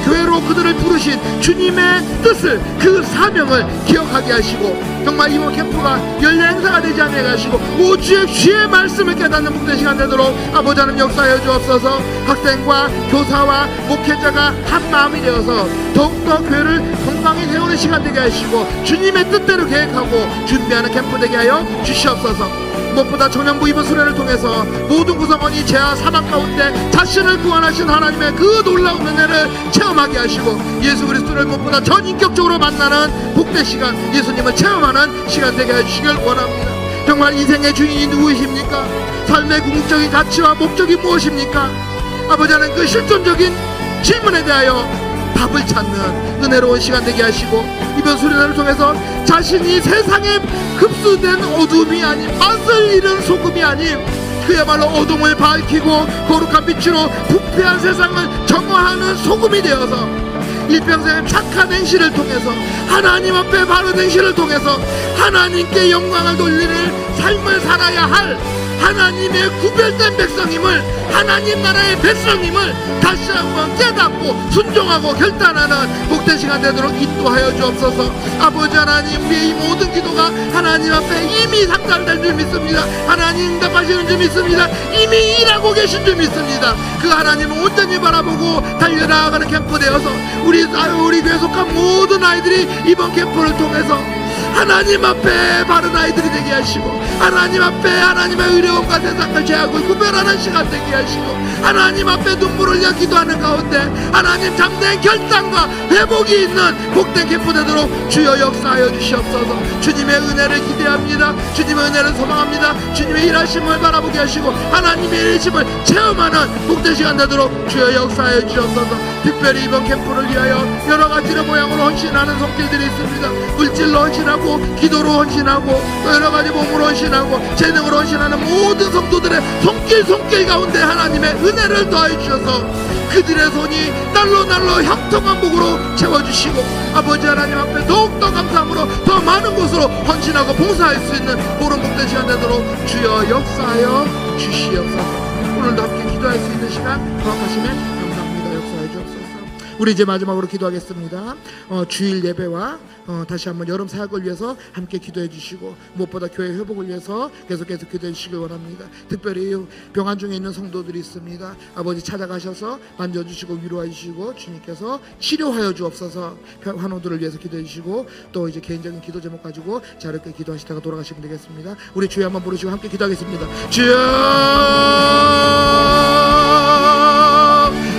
교회로 그들을 부르신 주님의 뜻을 그 사명을 기억하게 하시고 정말 이번 캠프가 연례 행사가 되지 않게 하시고 오주의 주의 말씀을 깨닫는 복된 시간 되도록 아버지 하나님 역사하여 주옵소서. 학생과 교사와 목회자가 한 마음이 되어서 더욱더 교회를 건강히 세우는 시간 되게 하시고 주님의 뜻대로 계획하고 준비하는 캠프 되게 하여 주시옵소서. 무엇보다 청년부 이번 수련을 통해서 모든 구성원이 죄와 사망 가운데 자신을 구원하신 하나님의 그 놀라운 은혜를 체험하게 하시고 예수 그리스도를 무엇보다 전인격적으로 만나는 복된 시간, 예수님을 체험하는 시간 되게 해주시길 원합니다. 정말 인생의 주인이 누구이십니까? 삶의 궁극적인 가치와 목적이 무엇입니까? 아버지 하나님 그 실존적인 질문에 대하여 답을 찾는 은혜로운 시간 되게 하시고 이번 수련회를 통해서 자신이 세상에 흡수된 어둠이 아닌 맛을 잃은 소금이 아닌 그야말로 어둠을 밝히고 거룩한 빛으로 부패한 세상을 정화하는 소금이 되어서 일평생 착한 행실을 통해서 하나님 앞에 바른 행실을 통해서 하나님께 영광을 돌리는 삶을 살아야 할 하나님의 구별된 백성임을 하나님 나라의 백성임을 다시 한번 깨닫고 순종하고 결단하는 복된 시간 되도록 인도하여 주옵소서. 아버지 하나님, 우리의 이 모든 기도가 하나님 앞에 이미 상달될 줄 믿습니다. 하나님 응답하시는 줄 믿습니다. 이미 일하고 계신 줄 믿습니다. 그 하나님을 온전히 바라보고 달려나가는 캠프 되어서 우리 교회에 속한 모든 아이들이 이번 캠프를 통해서 하나님 앞에 바른 아이들이 되게 하시고 하나님 앞에 하나님의 의로움과 세상을 죄악을 구별하는 시간 되게 하시고 하나님 앞에 눈물을 흘려 기도하는 가운데 하나님 잠든 결단과 회복이 있는 복된 캠프 되도록 주여 역사하여 주시옵소서. 주님의 은혜를 기대합니다. 주님의 은혜를 소망합니다. 주님의 일하심을 바라보게 하시고 하나님의 일하심을 체험하는 복된 시간 되도록 주여 역사하여 주시옵소서. 특별히 이번 캠프를 위하여 여러 가지의 모양으로 헌신하는 손길들이 있습니다. 물질로 헌신하고 기도로 헌신하고 또 여러 가지 몸으로 헌신하고 재능으로 헌신하는 모든 성도들의 손길 가운데 하나님의 은혜를 더해 주셔서 그들의 손이 날로 형통한 복으로 채워주시고 아버지 하나님 앞에 더욱더 감사함으로 더 많은 곳으로 헌신하고 봉사할 수 있는 보름 복된 시간 되도록 주여 역사하여 주시옵소서. 오늘도 함께 기도할 수 있는 시간 허락하심에 감사합니다. 역사해 주옵소서. 우리 이제 마지막으로 기도하겠습니다. 주일 예배와 다시 한번 여름 사역을 위해서 함께 기도해 주시고 무엇보다 교회 회복을 위해서 계속해서 기도해 주시길 원합니다. 특별히 병환 중에 있는 성도들이 있습니다. 아버지 찾아가셔서 만져주시고 위로해 주시고 주님께서 치료하여 주옵소서. 환우들을 위해서 기도해 주시고 또 이제 개인적인 기도 제목 가지고 자유롭게 기도하시다가 돌아가시면 되겠습니다. 우리 주여 한번 부르시고 함께 기도하겠습니다. 주여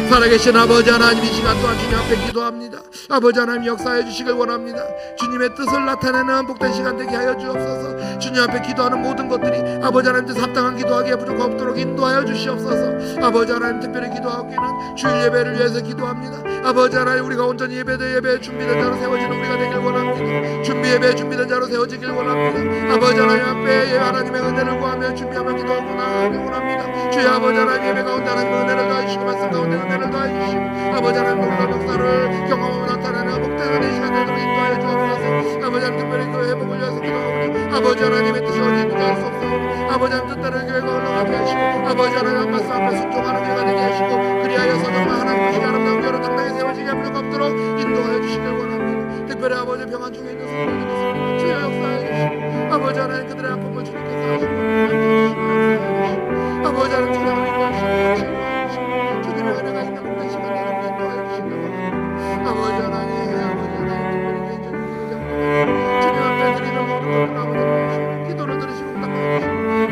살아계신 아버지 하나님, 이 시간 또한 주님 앞에 기도합니다. 아버지 하나님 역사해 주시길 원합니다. 주님의 뜻을 나타내는 복된 시간 되게 하여 주옵소서. 주님 앞에 기도하는 모든 것들이 아버지 하나님 뜻 합당한 기도하기에 부족함 없도록 인도하여 주시옵소서. 아버지 하나님 특별히 기도하기는 주일 예배를 위해서 기도합니다. 아버지 하나님 우리가 온전히 예배에 준비된 자로 세워지는 우리가 되길 원합니다. 준비 예배에 준비된 자로 세워지길 원합니다. 아버지 하나님 앞에 하나님의 은혜를 구하며 준비하며 기도하고 나아가길 원합니다. 주의 아버지 하나님 예배 가운데 하나님의 은혜를 더해주시고 말씀 가운데 은혜를 더해주시고 아버지 하나님 놀라운 역사를 경험하며 나타내는 복된 이 시간 되도록 인도하여 주옵소서. 아버지 하나님 특별히 그 회복을 위해서 기도하오니 아버지 하나님의 뜻이 어디 있는지 알 수 없사오니 아버지 하나님 뜻대로 교회가 흘러가게 하시고 아버지 하나님 한 말씀 앞에 순종하는 교회가 되게 하시고 그리하여서 정말 하나님 뜻이 아름다운 교회로 당당히 세워지게 하며 없도록 인도하여 주시길 원합니다. 특별히 아버지 병환 중에 있는 성도들이 있습니다. 주여 역사해 주시고 아버지 하나님 그들의 아픔을 주님께서 하시고